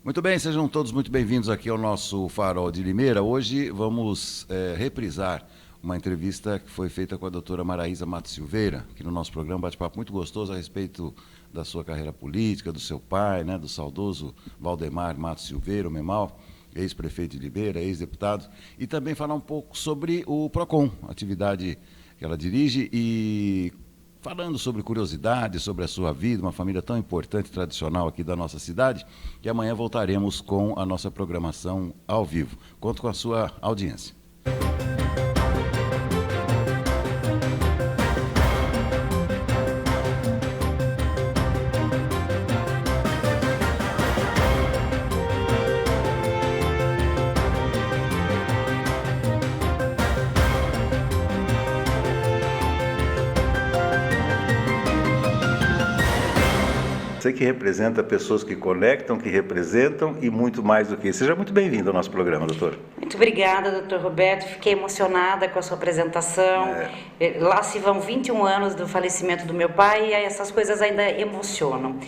Muito bem, sejam todos muito bem-vindos aqui ao nosso Farol de Limeira. Hoje vamos reprisar uma entrevista que foi feita com a doutora Maraísa Matos Silveira, aqui no nosso programa, bate-papo muito gostoso a respeito da sua carreira política, do seu pai, né, do saudoso Valdemar Matos Silveira, o Memal, ex-prefeito de Limeira, ex-deputado, e também falar um pouco sobre o PROCON, atividade que ela dirige, e falando sobre curiosidades, sobre a sua vida, uma família tão importante e tradicional aqui da nossa cidade, que amanhã voltaremos com a nossa programação ao vivo. Conto com a sua audiência. Você que representa pessoas que conectam, que representam e muito mais do que isso. Seja muito bem-vindo ao nosso programa, doutor. Muito obrigada, doutor Roberto. Fiquei emocionada com a sua apresentação. Lá se vão 21 anos do falecimento do meu pai e essas coisas ainda emocionam.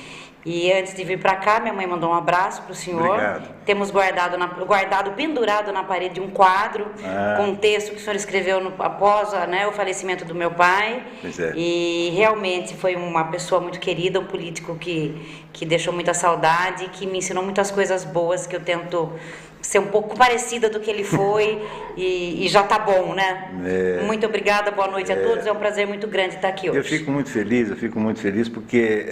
E antes de vir para cá, minha mãe mandou um abraço para o senhor. Obrigado. Temos pendurado na parede um quadro com um texto que o senhor escreveu após o falecimento do meu pai. Pois é. E realmente foi uma pessoa muito querida, um político que deixou muita saudade, que me ensinou muitas coisas boas, que eu tento ser um pouco parecida do que ele foi e já tá bom, né? Muito obrigada, boa noite a todos, é um prazer muito grande estar aqui hoje. Eu fico muito feliz porque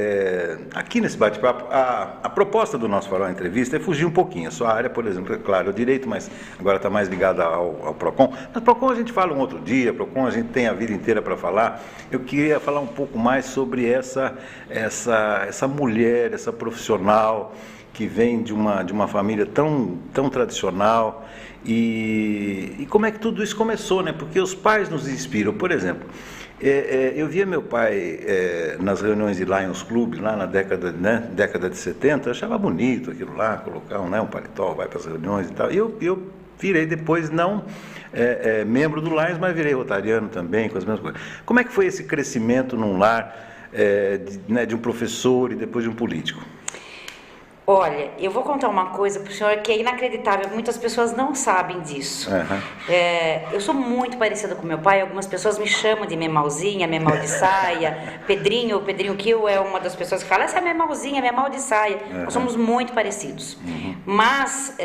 aqui nesse bate-papo, a proposta do nosso Farol Entrevista é fugir um pouquinho. A sua área, por exemplo, é claro, o direito, mas agora está mais ligada ao PROCON. Mas PROCON a gente fala um outro dia, PROCON a gente tem a vida inteira para falar. Eu queria falar um pouco mais sobre essa mulher, essa profissional que vem de uma família tão tradicional e como é que tudo isso começou, né? Porque os pais nos inspiram. Por exemplo, eu via meu pai nas reuniões de Lions Club, lá na década de 70, eu achava bonito aquilo lá, colocar um paletó, vai para as reuniões e tal. E eu virei depois, não membro do Lions, mas virei rotariano também, com as mesmas coisas. Como é que foi esse crescimento num lar de um professor e depois de um político? Olha, eu vou contar uma coisa para o senhor que é inacreditável, muitas pessoas não sabem disso. Uhum. Eu sou muito parecida com meu pai, algumas pessoas me chamam de Memalzinha, Memal de saia, Pedrinho Kill é uma das pessoas que fala, essa é Memalzinha, Memal de saia. Uhum. Nós somos muito parecidos. Mas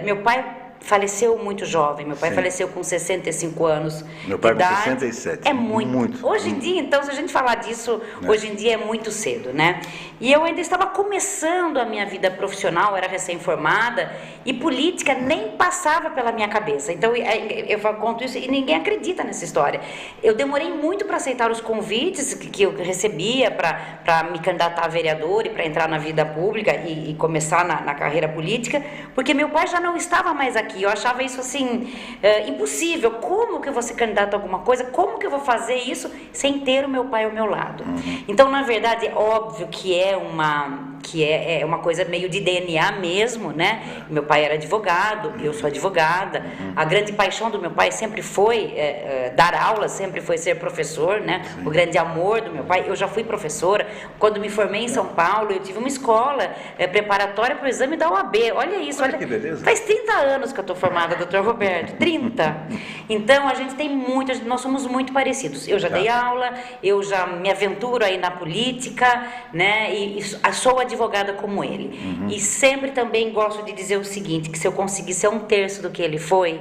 meu pai faleceu muito jovem, meu pai faleceu com 65 anos. Meu pai de idade. com 67. É muito. Hoje em dia, então, se a gente falar disso, hoje em dia é muito cedo, né? E eu ainda estava começando a minha vida profissional, era recém-formada, e política nem passava pela minha cabeça. Então, eu conto isso e ninguém acredita nessa história. Eu demorei muito para aceitar os convites que eu recebia para me candidatar a vereador e para entrar na vida pública e começar na carreira política, porque meu pai já não estava mais aqui. Eu achava isso assim, impossível. Como que eu vou ser candidato a alguma coisa? Como que eu vou fazer isso sem ter o meu pai ao meu lado? Então, na verdade, é óbvio que é uma coisa meio de DNA mesmo, né? Meu pai era advogado, eu sou advogada. A grande paixão do meu pai sempre foi dar aula, sempre foi ser professor, né? O grande amor do meu pai. Eu já fui professora. Quando me formei em São Paulo, eu tive uma escola preparatória para o exame da OAB. Olha isso, olha que beleza. Faz 30 anos que eu estou formada, doutor Roberto, 30. Então, a gente tem nós somos muito parecidos. Eu já dei aula, eu já me aventuro aí na política, né? E sou advogada como ele. E sempre também gosto de dizer o seguinte, que se eu conseguir ser 1/3 do que ele foi,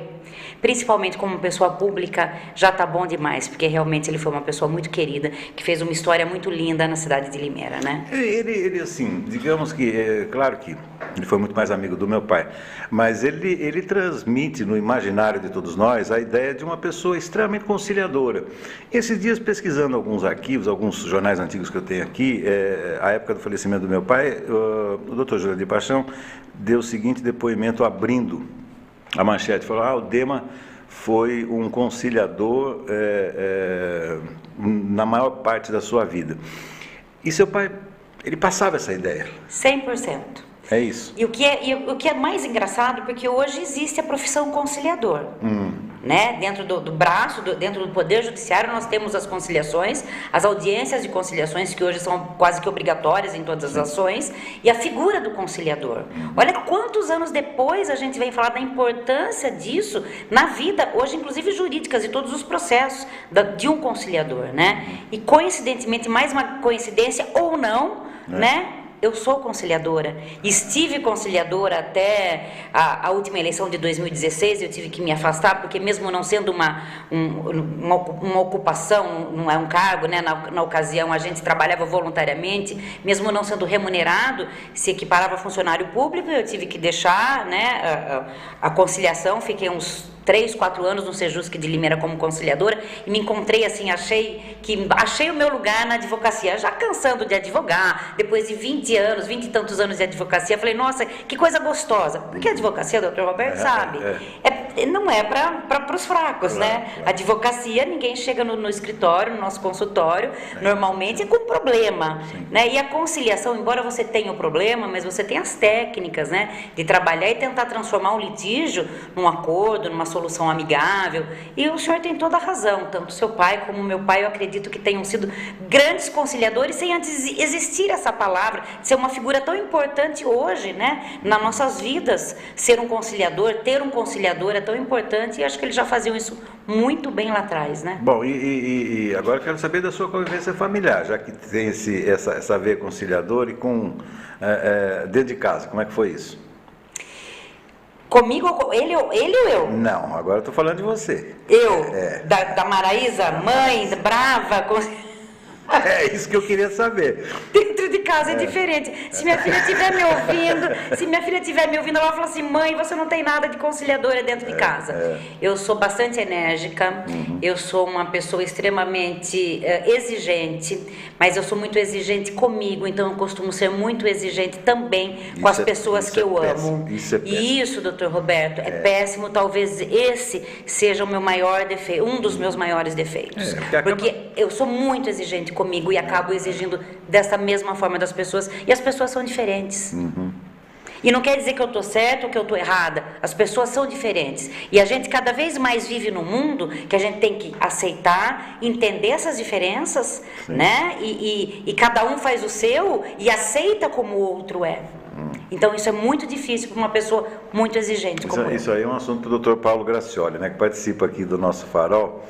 principalmente como pessoa pública, já tá bom demais, porque realmente ele foi uma pessoa muito querida, que fez uma história muito linda na cidade de Limeira, né? Ele assim, digamos que, claro que ele foi muito mais amigo do meu pai, mas ele transmite no imaginário de todos nós a ideia de uma pessoa extremamente conciliadora. Esses dias, pesquisando alguns arquivos, alguns jornais antigos que eu tenho aqui, a época do falecimento do meu pai, o doutor Júlio de Paixão deu o seguinte depoimento abrindo a manchete, falou, o Dema foi um conciliador na maior parte da sua vida. E seu pai, ele passava essa ideia? 100%. É isso. E o que é mais engraçado, porque hoje existe a profissão conciliador. né? Dentro do braço, dentro do Poder Judiciário, nós temos as conciliações, as audiências de conciliações, que hoje são quase que obrigatórias em todas as ações, e a figura do conciliador. Olha quantos anos depois a gente vem falar da importância disso na vida, hoje inclusive jurídicas, e todos os processos de um conciliador, né? E coincidentemente, mais uma coincidência ou não, né? Eu sou conciliadora, estive conciliadora até a última eleição de 2016, eu tive que me afastar, porque mesmo não sendo uma ocupação, não é um cargo, né, na ocasião a gente trabalhava voluntariamente, mesmo não sendo remunerado, se equiparava a funcionário público, eu tive que deixar, né, a conciliação, fiquei uns 3, 4 anos no Sejusc de Limeira como conciliadora e me encontrei assim, achei o meu lugar na advocacia, já cansando de advogar, depois de 20 anos, 20 e tantos anos de advocacia, falei, nossa, que coisa gostosa, porque a advocacia, doutor Roberto sabe, não é para os fracos, claro, né? Claro. Advocacia, ninguém chega no escritório, no nosso consultório, normalmente é com problema, né? E a conciliação, embora você tenha o problema, mas você tem as técnicas, né, de trabalhar e tentar transformar um litígio num acordo, numa solução amigável, e o senhor tem toda a razão, tanto seu pai como meu pai, eu acredito que tenham sido grandes conciliadores, sem antes existir essa palavra, ser uma figura tão importante hoje, né, nas nossas vidas, ser um conciliador, ter um conciliador é tão importante, e acho que eles já faziam isso muito bem lá atrás, né? Bom, e agora eu quero saber da sua convivência familiar, já que tem essa veia conciliadora e com dentro de casa, como é que foi isso? Comigo, ele ou eu? Não, agora eu estou falando de você. Eu? Da Maraísa, mãe, brava... É isso que eu queria saber. Dentro de casa é diferente. Se minha filha estiver me ouvindo, ela vai falar assim, mãe, você não tem nada de conciliadora dentro de casa. Eu sou bastante enérgica, eu sou uma pessoa extremamente exigente, mas eu sou muito exigente comigo, então eu costumo ser muito exigente também com as pessoas que eu amo. Isso é péssimo. E isso, doutor Roberto, é péssimo, talvez esse seja o meu maior defeito, um dos meus maiores defeitos. Porque eu sou muito exigente comigo e acabo exigindo dessa mesma forma das pessoas, e as pessoas são diferentes. E não quer dizer que eu estou certa ou que eu estou errada, as pessoas são diferentes, e a gente cada vez mais vive num mundo que a gente tem que aceitar, entender essas diferenças, né? E cada um faz o seu e aceita como o outro é. Então isso é muito difícil para uma pessoa muito exigente como eu. Isso aí é um assunto do Dr. Paulo Gracioli, né, que participa aqui do nosso Farol.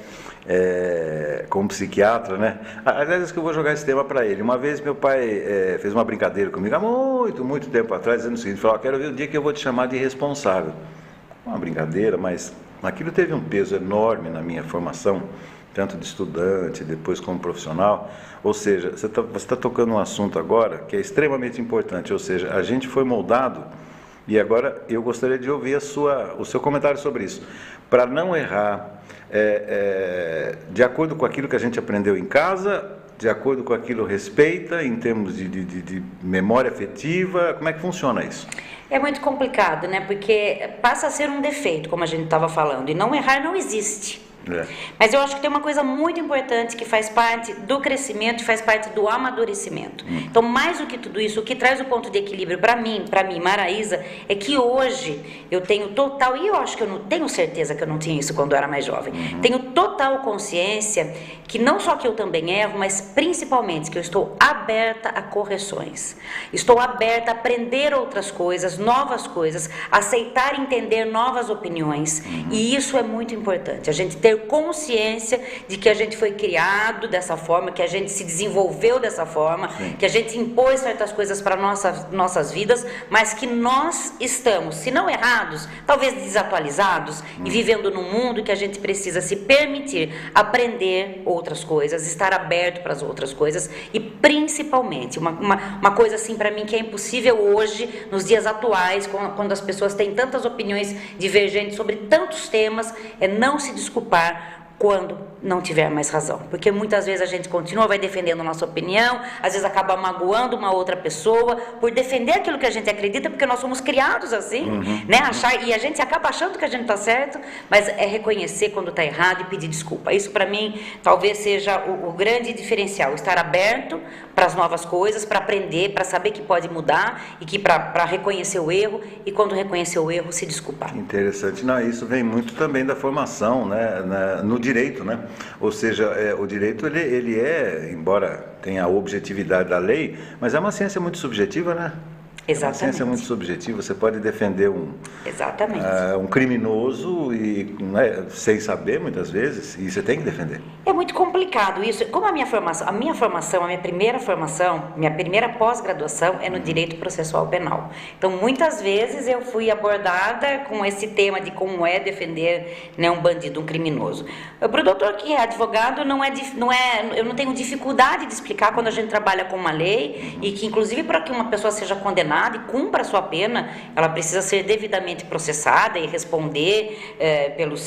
Como psiquiatra, né? Aliás, que eu vou jogar esse tema para ele. Uma vez meu pai fez uma brincadeira comigo, há muito tempo atrás, dizendo o seguinte, falou, quero ver o dia que eu vou te chamar de irresponsável. Uma brincadeira, mas aquilo teve um peso enorme na minha formação, tanto de estudante, depois como profissional. Ou seja, você tá tocando um assunto agora que é extremamente importante, ou seja, a gente foi moldado, e agora eu gostaria de ouvir o seu comentário sobre isso, para não errar, de acordo com aquilo que a gente aprendeu em casa, de acordo com aquilo respeita, em termos de memória afetiva, como é que funciona isso? É muito complicado, né? Porque passa a ser um defeito, como a gente estava falando, e não errar não existe. Mas eu acho que tem uma coisa muito importante que faz parte do crescimento e faz parte do amadurecimento. Então, mais do que tudo isso, o que traz o ponto de equilíbrio para mim, Maraísa, é que hoje eu tenho total, e eu acho que eu não tenho certeza que eu não tinha isso quando eu era mais jovem, tenho total consciência que não só que eu também erro, mas principalmente que eu estou aberta a correções. Estou aberta a aprender outras coisas, novas coisas, aceitar e entender novas opiniões. E isso é muito importante, a gente ter consciência de que a gente foi criado dessa forma, que a gente se desenvolveu dessa forma, que a gente impôs certas coisas para nossas vidas, mas que nós estamos, se não errados, talvez desatualizados, e vivendo num mundo que a gente precisa se permitir aprender outras coisas, estar aberto para as outras coisas, e principalmente, uma coisa assim para mim que é impossível hoje, nos dias atuais, quando as pessoas têm tantas opiniões divergentes sobre tantos temas, é não se desculpar quando não tiver mais razão, porque muitas vezes a gente continua, vai defendendo a nossa opinião, às vezes acaba magoando uma outra pessoa por defender aquilo que a gente acredita, porque nós somos criados assim, né? E a gente acaba achando que a gente está certo, mas é reconhecer quando está errado e pedir desculpa. Isso para mim talvez seja o grande diferencial, estar aberto para as novas coisas, para aprender, para saber que pode mudar e que para reconhecer o erro, e quando reconhecer o erro, se desculpar. Interessante. Não, isso vem muito também da formação, né, no direito, né? Ou seja, o direito ele é, embora tenha a objetividade da lei, mas é uma ciência muito subjetiva, né? Exatamente. É uma ciência muito subjetiva. Você pode defender um criminoso e sem saber muitas vezes, e você tem que defender. É muito complicado isso. Como a minha primeira formação, minha primeira pós-graduação é no direito processual penal. Então, muitas vezes eu fui abordada com esse tema de como é defender, né, um bandido, um criminoso. Para o doutor que é advogado, eu não tenho dificuldade de explicar quando a gente trabalha com uma lei e que, inclusive, para que uma pessoa seja condenada e cumpra a sua pena, ela precisa ser devidamente processada e responder pelos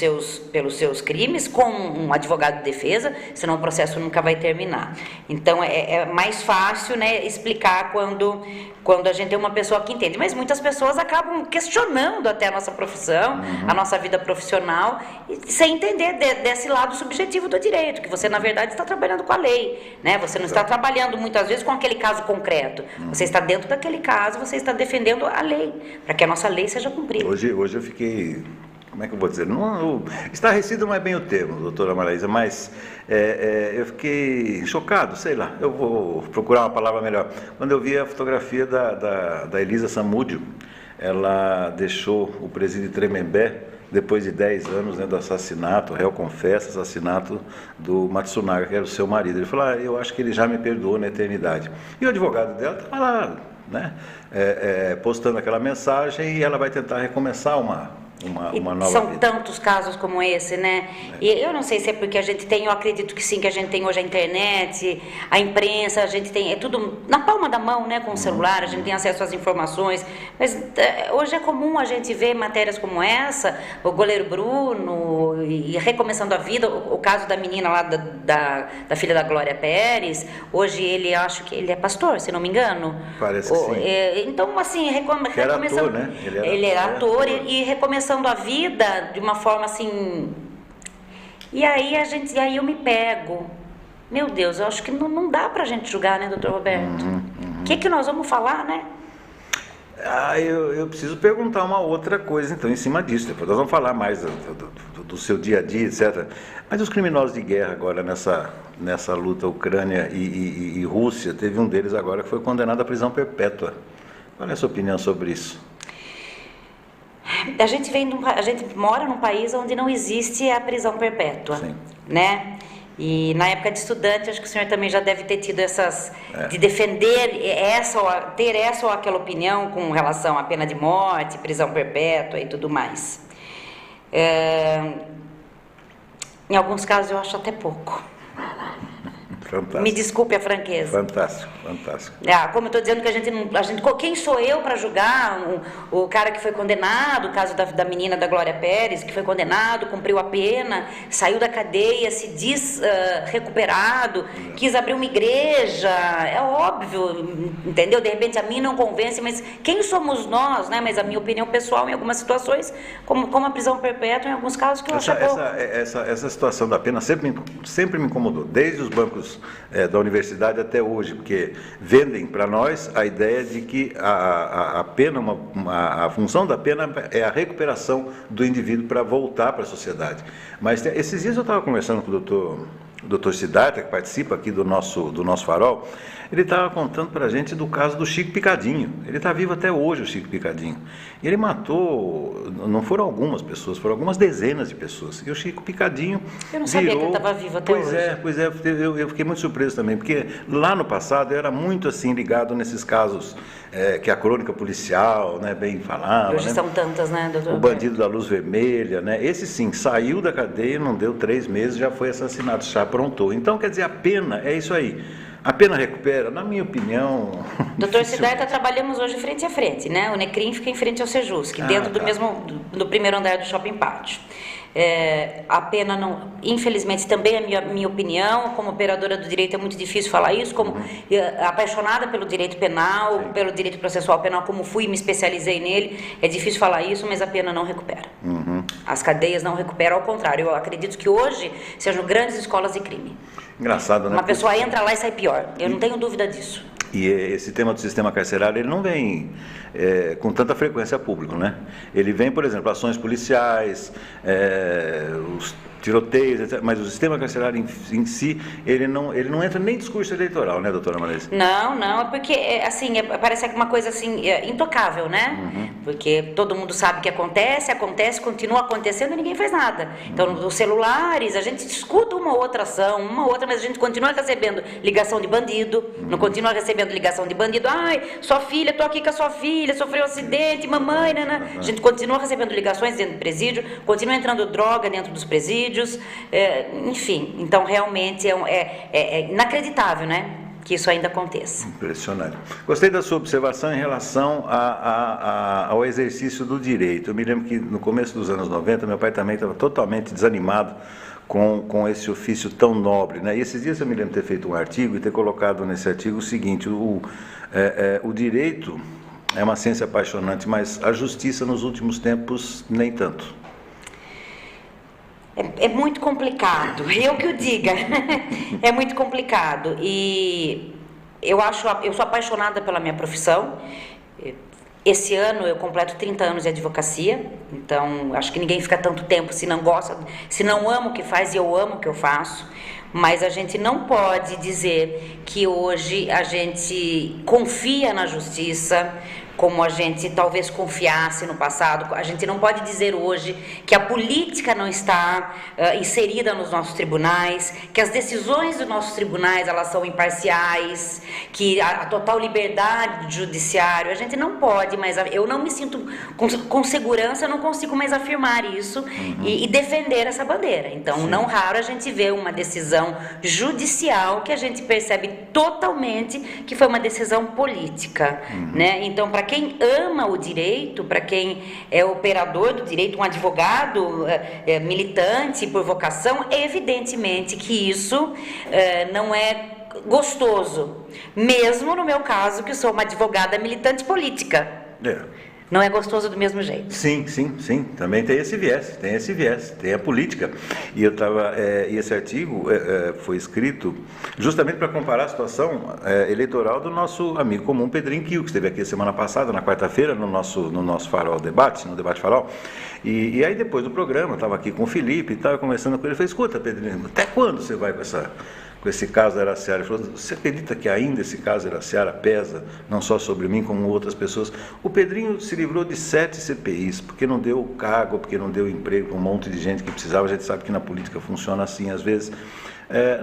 seus crimes com um advogado de defesa, senão o processo nunca vai terminar. Então, é mais fácil, né, explicar quando a gente tem uma pessoa que entende. Mas muitas pessoas acabam questionando até a nossa profissão, a nossa vida profissional, sem entender desse lado subjetivo do direito, que você, na verdade, está trabalhando com a lei, né? Você não está trabalhando, muitas vezes, com aquele caso concreto. Você está dentro daquele caso, você está defendendo a lei, para que a nossa lei seja cumprida. Hoje eu fiquei, como é que eu vou dizer? Estarrecido não é bem o termo, doutora Maraísa, mas eu fiquei chocado, sei lá, eu vou procurar uma palavra melhor. Quando eu vi a fotografia da Elisa Samúdio, ela deixou o presídio Tremembé, depois de 10 anos, né, do assassinato, o réu confessa, assassinato do Matsunaga, que era o seu marido. Ele falou, eu acho que ele já me perdoou na eternidade. E o advogado dela estava lá, né, postando aquela mensagem, e ela vai tentar recomeçar uma nova São vida. tantos casos como esse, né? E eu não sei se é porque a gente tem, eu acredito que sim, que a gente tem hoje a internet, a imprensa, a gente tem, é tudo na palma da mão, né, com o celular, a gente tem acesso às informações, mas hoje é comum a gente ver matérias como essa, o goleiro Bruno, e recomeçando a vida, o caso da menina lá, da filha da Glória Pérez, hoje ele, acho que ele é pastor, se não me engano. Parece que sim. Então, assim, Ele era ator, né? Ele era ator e recomeçando a vida de uma forma assim. E aí eu me pego. Meu Deus, eu acho que não dá pra gente julgar, né, doutor Roberto? O que nós vamos falar, né? Eu preciso perguntar uma outra coisa, então, em cima disso. Depois nós vamos falar mais do seu dia a dia, etc. Mas os criminosos de guerra agora nessa luta Ucrânia e Rússia, teve um deles agora que foi condenado à prisão perpétua. Qual é a sua opinião sobre isso? A gente mora num país onde não existe a prisão perpétua, sim, né? E na época de estudante, acho que o senhor também já deve ter tido de defender ter essa ou aquela opinião com relação à pena de morte, prisão perpétua e tudo mais. Em alguns casos eu acho até pouco. Fantástico. Me desculpe a franqueza. Fantástico, fantástico. Como eu estou dizendo que quem sou eu para julgar o cara que foi condenado, o caso da menina da Glória Pérez, que foi condenado, cumpriu a pena, saiu da cadeia, se diz recuperado, quis abrir uma igreja, é óbvio, entendeu? De repente a mim não convence, mas quem somos nós, né? Mas a minha opinião pessoal em algumas situações, como a prisão perpétua, em alguns casos que eu acho pouco. Essa situação da pena sempre me incomodou, desde os bancos da universidade até hoje, porque vendem para nós a ideia de que a pena, a função da pena é a recuperação do indivíduo para voltar para a sociedade. Mas esses dias eu estava conversando com o doutor Siddhartha, que participa aqui do nosso Farol. Ele estava contando para a gente do caso do Chico Picadinho. Ele está vivo até hoje, o Chico Picadinho. E ele matou, não foram algumas pessoas, foram algumas dezenas de pessoas. E o Chico Picadinho Eu não sabia que ele estava vivo até hoje. Pois é, eu fiquei muito surpreso também, porque lá no passado eu era muito assim ligado nesses casos que a crônica policial, né, bem falava. Hoje são tantas, né, doutor? O bandido da luz vermelha, né? Esse sim, saiu da cadeia, não deu 3 meses, já foi assassinado, já aprontou. Então, quer dizer, a pena é isso aí. A pena recupera? Na minha opinião... Doutor Siddhartha, trabalhamos hoje frente a frente, né? O Necrim fica em frente ao Sejusc, dentro do primeiro andar do Shopping Pátio. A pena não... Infelizmente, também a minha opinião, como operadora do direito, é muito difícil falar isso, como apaixonada pelo direito penal, pelo direito processual penal, como fui e me especializei nele, é difícil falar isso, mas a pena não recupera. As cadeias não recuperam, ao contrário, eu acredito que hoje sejam grandes escolas de crime. Engraçado, né? Uma pessoa entra lá e sai pior, eu não tenho dúvida disso. E esse tema do sistema carcerário, ele não vem com tanta frequência a público, né? Ele vem, por exemplo, ações policiais, os tiroteios, etc. Mas o sistema carcerário em si, ele não entra nem em discurso eleitoral, né, doutora Marisa? Não, é porque, assim, parece uma coisa, assim, intocável, né? Porque todo mundo sabe que acontece, continua acontecendo e ninguém faz nada. Então, os celulares, a gente escuta uma outra ação, mas a gente continua recebendo ligação de bandido, não continua recebendo ligação de bandido, ai, sua filha, tô aqui com a sua filha, sofreu um acidente, mamãe, né? A gente continua recebendo ligações dentro do presídio, continua entrando droga dentro dos presídios, enfim, então realmente é inacreditável, né, que isso ainda aconteça. Impressionante. Gostei da sua observação em relação ao exercício do direito. Eu me lembro que no começo dos anos 90, meu pai também estava totalmente desanimado com esse ofício tão nobre, né? E esses dias eu me lembro de ter feito um artigo e ter colocado nesse artigo o seguinte: o direito é uma ciência apaixonante, mas a justiça nos últimos tempos nem tanto. É muito complicado, eu que o diga, é muito complicado, e eu sou apaixonada pela minha profissão. Esse ano eu completo 30 anos de advocacia, então acho que ninguém fica tanto tempo se não gosta, se não ama o que faz, e eu amo o que eu faço. Mas a gente não pode dizer que hoje a gente confia na justiça como a gente talvez confiasse no passado. A gente não pode dizer hoje que a política não está inserida nos nossos tribunais, que as decisões dos nossos tribunais elas são imparciais, que a total liberdade do judiciário. A gente não pode, mas eu não me sinto com segurança, eu não consigo mais afirmar isso e defender essa bandeira. Então, não raro a gente vê uma decisão judicial que a gente percebe totalmente que foi uma decisão política, né? Então, para quem ama o direito, para quem é operador do direito, um advogado militante por vocação, evidentemente que isso não é gostoso. Mesmo no meu caso, que sou uma advogada militante política. Não é gostoso do mesmo jeito. Sim. Também tem esse viés, tem a política. E esse artigo foi escrito justamente para comparar a situação eleitoral do nosso amigo comum Pedrinho Quil, que esteve aqui semana passada, na quarta-feira, no nosso Farol Debate, no Debate Farol. E aí depois do programa, eu estava aqui com o Felipe e estava conversando com ele, eu falei: escuta, Pedrinho, até quando você vai com esse caso da Araciara? Ele falou: você acredita que ainda esse caso da Araciara pesa, não só sobre mim, como outras pessoas? O Pedrinho se livrou de 7 CPIs, porque não deu cargo, porque não deu emprego para um monte de gente que precisava. A gente sabe que na política funciona assim, às vezes.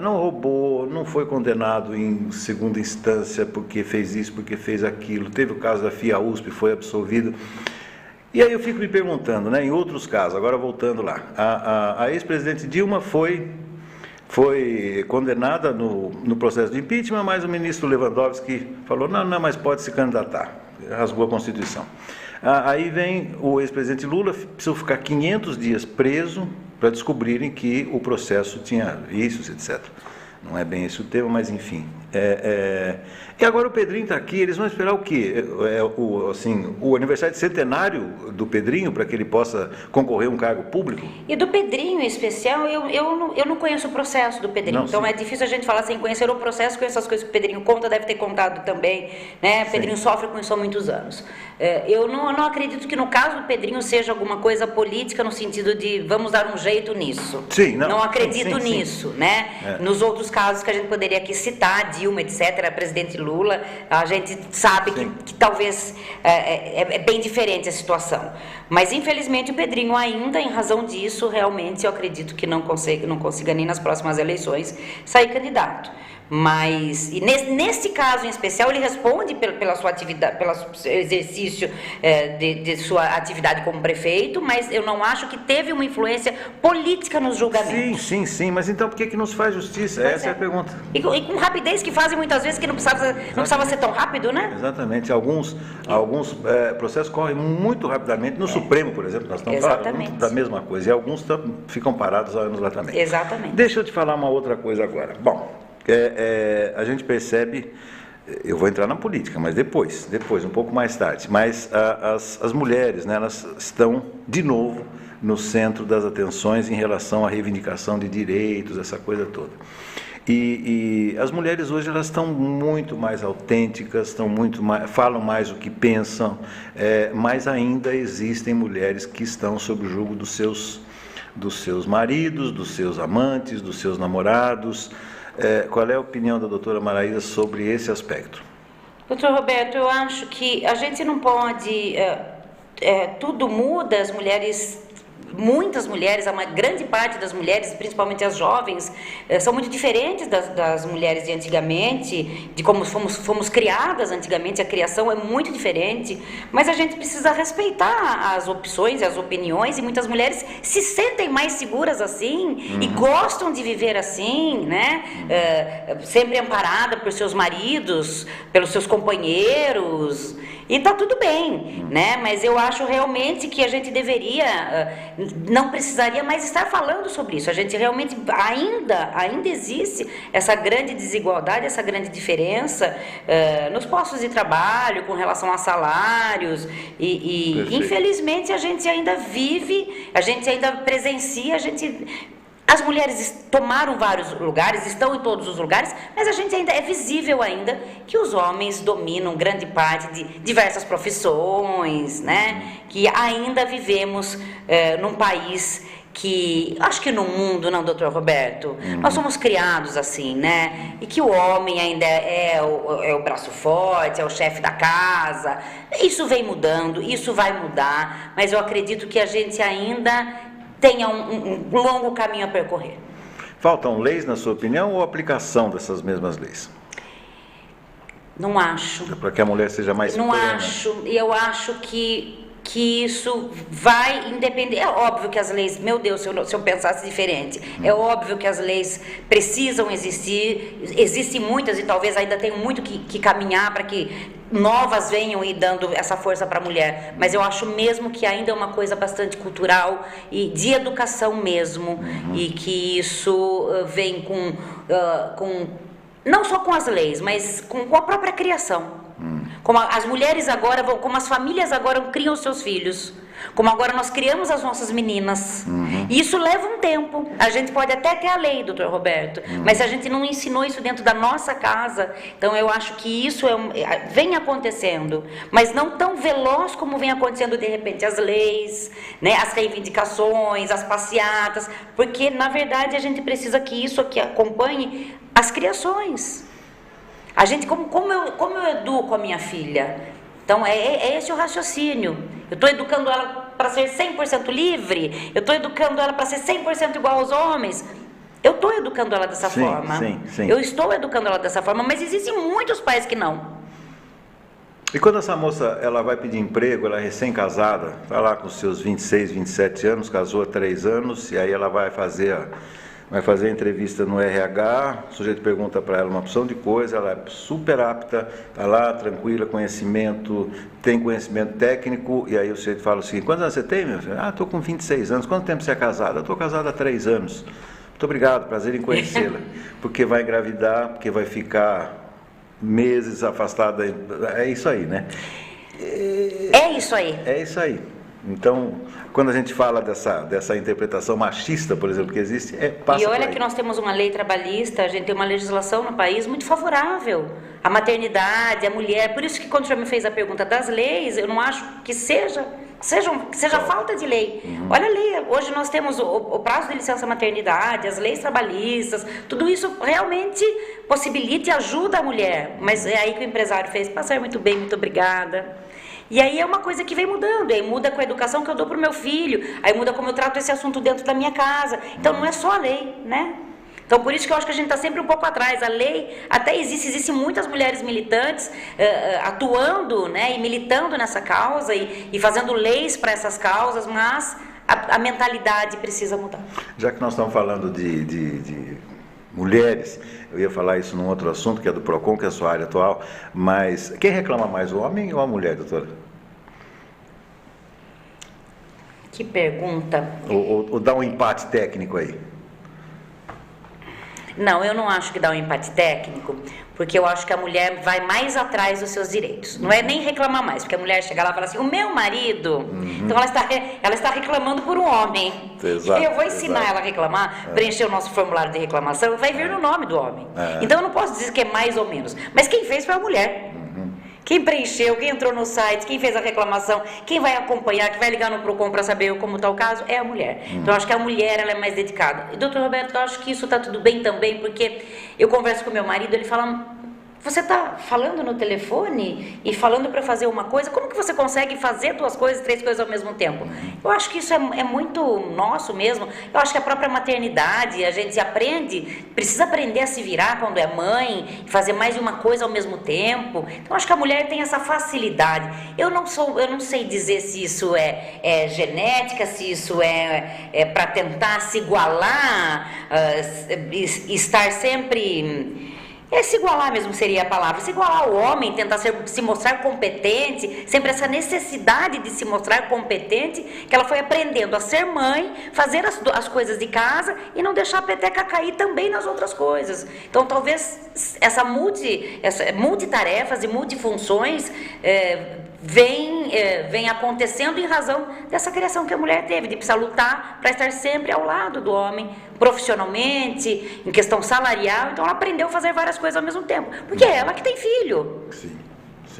Não roubou, não foi condenado em segunda instância porque fez isso, porque fez aquilo. Teve o caso da FIA USP, foi absolvido. E aí eu fico me perguntando, né, em outros casos, agora voltando lá, a ex-presidente Dilma foi condenada no processo de impeachment, mas o ministro Lewandowski falou: não, mas pode se candidatar, rasgou a Constituição. Aí vem o ex-presidente Lula, precisou ficar 500 dias preso para descobrirem que o processo tinha vícios, etc. Não é bem esse o tema, mas enfim. E agora o Pedrinho está aqui, eles vão esperar o quê? O aniversário de centenário do Pedrinho para que ele possa concorrer a um cargo público? E do Pedrinho em especial, eu não conheço o processo do Pedrinho, então é difícil a gente falar sem conhecer o processo, conhecer as coisas que o Pedrinho conta, deve ter contado também, né? O Pedrinho sofre com isso há muitos anos. Eu não acredito que no caso do Pedrinho seja alguma coisa política no sentido de vamos dar um jeito nisso. Não acredito nisso, né? Nos outros casos que a gente poderia aqui citar, Dilma, etc., presidente Lula, a gente sabe que talvez é bem diferente a situação. Mas, infelizmente, o Pedrinho ainda, em razão disso, realmente eu acredito que não consiga nem nas próximas eleições sair candidato. Mas e nesse caso em especial ele responde pela sua atividade, pelo exercício de sua atividade como prefeito, mas eu não acho que teve uma influência política nos julgamentos. Sim, mas então por que não se faz justiça? Essa é a pergunta. E com rapidez que fazem muitas vezes, que não precisava ser tão rápido, né? Exatamente. Alguns processos correm muito rapidamente. No Supremo, por exemplo, nós estamos falando da mesma coisa. E alguns ficam parados anos lá também. Exatamente. Deixa eu te falar uma outra coisa agora. Bom, a gente percebe, eu vou entrar na política, mas depois, um pouco mais tarde. Mas as mulheres, né, elas estão, de novo, no centro das atenções em relação à reivindicação de direitos, essa coisa toda. E as mulheres hoje elas estão muito mais autênticas, falam mais o que pensam, mas ainda existem mulheres que estão sob o jugo dos seus maridos, dos seus amantes, dos seus namorados. Qual é a opinião da doutora Maraísa sobre esse aspecto? Doutor Roberto, eu acho que a gente não pode... tudo muda, muitas mulheres, uma grande parte das mulheres, principalmente as jovens, são muito diferentes das mulheres de antigamente, de como fomos criadas antigamente. A criação é muito diferente, mas a gente precisa respeitar as opções e as opiniões, e muitas mulheres se sentem mais seguras assim, e gostam de viver assim, né? Sempre amparada por seus maridos, pelos seus companheiros, e tá tudo bem, né? Mas eu acho realmente que a gente deveria, não precisaria mais estar falando sobre isso. A gente realmente ainda existe essa grande desigualdade, essa grande diferença nos postos de trabalho, com relação a salários, e infelizmente a gente ainda vive, a gente ainda presencia, as mulheres tomaram vários lugares, estão em todos os lugares, mas a gente ainda é visível ainda que os homens dominam grande parte de diversas profissões, né? Que ainda vivemos num país que, acho que no mundo, não, doutor Roberto, nós somos criados assim, né? E que o homem ainda é o braço forte, é o chefe da casa. Isso vem mudando, isso vai mudar, mas eu acredito que a gente ainda tenha um longo caminho a percorrer. Faltam leis, na sua opinião, ou aplicação dessas mesmas leis? Não acho. Para que a mulher seja mais plena. Não acho, e eu acho que isso vai independer. É óbvio que as leis, meu Deus, se eu pensasse diferente, é óbvio que as leis precisam existir, existem muitas e talvez ainda tenham muito que caminhar para que novas venham e dando essa força para a mulher, mas eu acho mesmo que ainda é uma coisa bastante cultural e de educação mesmo, e que isso vem com não só com as leis, mas com a própria criação. Como as mulheres agora, como as famílias agora criam os seus filhos, como agora nós criamos as nossas meninas. E isso leva um tempo. A gente pode até ter a lei, doutor Roberto, mas se a gente não ensinou isso dentro da nossa casa, então eu acho que isso vem acontecendo, mas não tão veloz como vem acontecendo de repente as leis, né, as reivindicações, as passeatas, porque na verdade a gente precisa que isso aqui acompanhe as criações. A gente, como eu educo a minha filha? Então, é esse o raciocínio. Eu estou educando ela para ser 100% livre? Eu estou educando ela para ser 100% igual aos homens? Eu estou educando ela dessa forma. Sim. Eu estou educando ela dessa forma, mas existem muitos pais que não. E quando essa moça ela vai pedir emprego, ela é recém-casada, está lá com seus 26, 27 anos, casou há 3 anos, e aí ela vai fazer a entrevista no RH, o sujeito pergunta para ela uma opção de coisa, ela é super apta, está lá, tranquila, tem conhecimento técnico, e aí o sujeito fala o seguinte: quantos anos você tem, meu filho? Estou com 26 anos. Quanto tempo você é casada? Estou casada há 3 anos. Muito obrigado, prazer em conhecê-la. Porque vai engravidar, porque vai ficar meses afastada. É isso aí, né? É isso aí. É isso aí. Então, quando a gente fala dessa interpretação machista, por exemplo, que existe, passa E olha que nós temos uma lei trabalhista, a gente tem uma legislação no país muito favorável à maternidade, à mulher. Por isso que quando o senhor me fez a pergunta das leis, eu não acho que seja falta de lei. Olha a lei, hoje nós temos o prazo de licença maternidade, as leis trabalhistas, tudo isso realmente possibilita e ajuda a mulher. Mas é aí que o empresário fez: passar muito bem, muito obrigada. E aí é uma coisa que vem mudando, aí muda com a educação que eu dou para o meu filho, aí muda como eu trato esse assunto dentro da minha casa. Então não é só a lei, né? Então, por isso que eu acho que a gente está sempre um pouco atrás. A lei até existem muitas mulheres militantes atuando, né, e militando nessa causa e fazendo leis para essas causas, mas a mentalidade precisa mudar. Já que nós estamos falando de mulheres, eu ia falar isso num outro assunto, que é do PROCON, que é a sua área atual, mas quem reclama mais, o homem ou a mulher, doutora? Que pergunta. Ou dá um empate técnico aí? Não, eu não acho que dá um empate técnico, porque eu acho que a mulher vai mais atrás dos seus direitos. Não é nem reclamar mais, porque a mulher chega lá e fala assim, o meu marido... Então ela está reclamando por um homem. Exato, eu vou ensinar ela a reclamar, preencher o nosso formulário de reclamação, vai vir no nome do homem. Então eu não posso dizer que é mais ou menos. Mas quem fez foi a mulher. Quem preencheu, quem entrou no site, quem fez a reclamação, quem vai acompanhar, quem vai ligar no PROCON para saber como está o caso, é a mulher. Então, eu acho que a mulher ela é mais dedicada. E, doutor Roberto, eu acho que isso está tudo bem também, porque eu converso com meu marido, ele fala... Você está falando no telefone e falando para fazer uma coisa, como que você consegue fazer 2 coisas, 3 coisas ao mesmo tempo? Eu acho que isso é muito nosso mesmo. Eu acho que a própria maternidade, a gente precisa aprender a se virar quando é mãe, fazer mais de uma coisa ao mesmo tempo. Então, eu acho que a mulher tem essa facilidade. Eu não sei dizer se isso é genética, se isso é para tentar se igualar, estar sempre... se igualar mesmo seria a palavra, se igualar ao homem, tentar se mostrar competente, sempre essa necessidade de se mostrar competente, que ela foi aprendendo a ser mãe, fazer as coisas de casa e não deixar a peteca cair também nas outras coisas. Então talvez essa multitarefas e multifunções vem acontecendo em razão dessa criação que a mulher teve, de precisar lutar para estar sempre ao lado do homem, profissionalmente, em questão salarial. Então ela aprendeu a fazer várias coisas ao mesmo tempo, porque é ela que tem filho. Sim.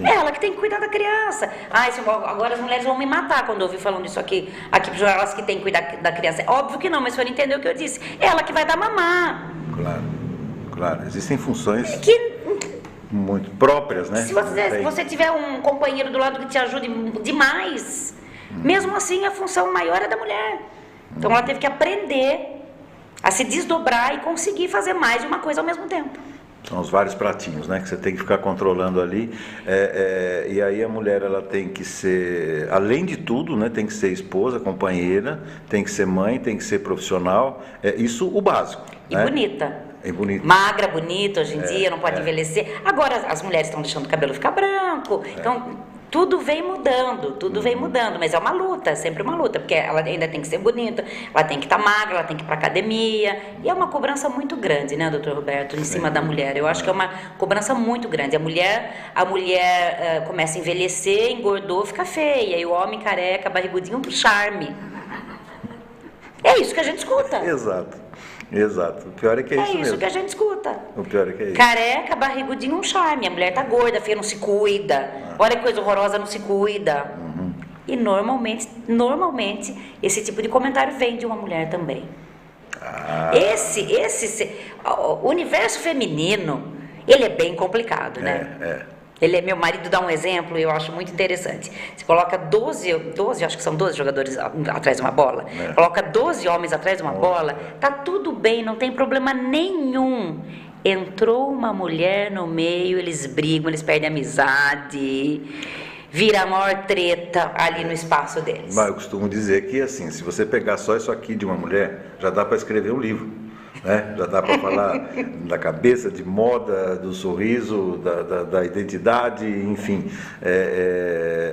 É ela que tem que cuidar da criança. Agora as mulheres vão me matar quando eu ouvir falando isso aqui elas que têm que cuidar da criança. Óbvio que não, mas o senhor entendeu o que eu disse. É ela que vai dar mamar. Claro. Existem funções muito próprias, né? Se você tiver um companheiro do lado que te ajude demais, mesmo assim a função maior é da mulher. Então ela teve que aprender a se desdobrar e conseguir fazer mais de uma coisa ao mesmo tempo. São os vários pratinhos, né, que você tem que ficar controlando ali. E aí a mulher ela tem que ser, além de tudo, né, tem que ser esposa, companheira, tem que ser mãe, tem que ser profissional. Isso o básico. E né? bonita. Bonita. Magra, bonita, hoje em dia, não pode envelhecer. Agora as mulheres estão deixando o cabelo ficar branco. Então, tudo vem mudando, mas é uma luta, é sempre uma luta, porque ela ainda tem que ser bonita, ela tem que estar magra, ela tem que ir para academia, e é uma cobrança muito grande, né, doutor Roberto, em cima da mulher. Eu acho que é uma cobrança muito grande. A mulher começa a envelhecer, engordou, fica feia, e o homem careca, barrigudinho, um charme. É isso que a gente escuta. Exato. O pior é que é isso mesmo. É isso que a gente escuta. O pior é que é isso. Careca, barrigudinho, um charme. A mulher tá gorda, feia, não se cuida. Olha que coisa horrorosa, não se cuida. E normalmente, esse tipo de comentário vem de uma mulher também. O universo feminino, ele é bem complicado, né? Meu marido dá um exemplo e eu acho muito interessante. Você coloca 12, acho que são 12 jogadores atrás de uma bola. Coloca 12 homens atrás de uma bola, tá tudo bem, não tem problema nenhum. Entrou uma mulher no meio, eles brigam, eles perdem a amizade, vira a maior treta ali no espaço deles. Mas eu costumo dizer que assim, se você pegar só isso aqui de uma mulher, já dá para escrever um livro. Já dá para falar da cabeça, de moda, do sorriso, da identidade, enfim.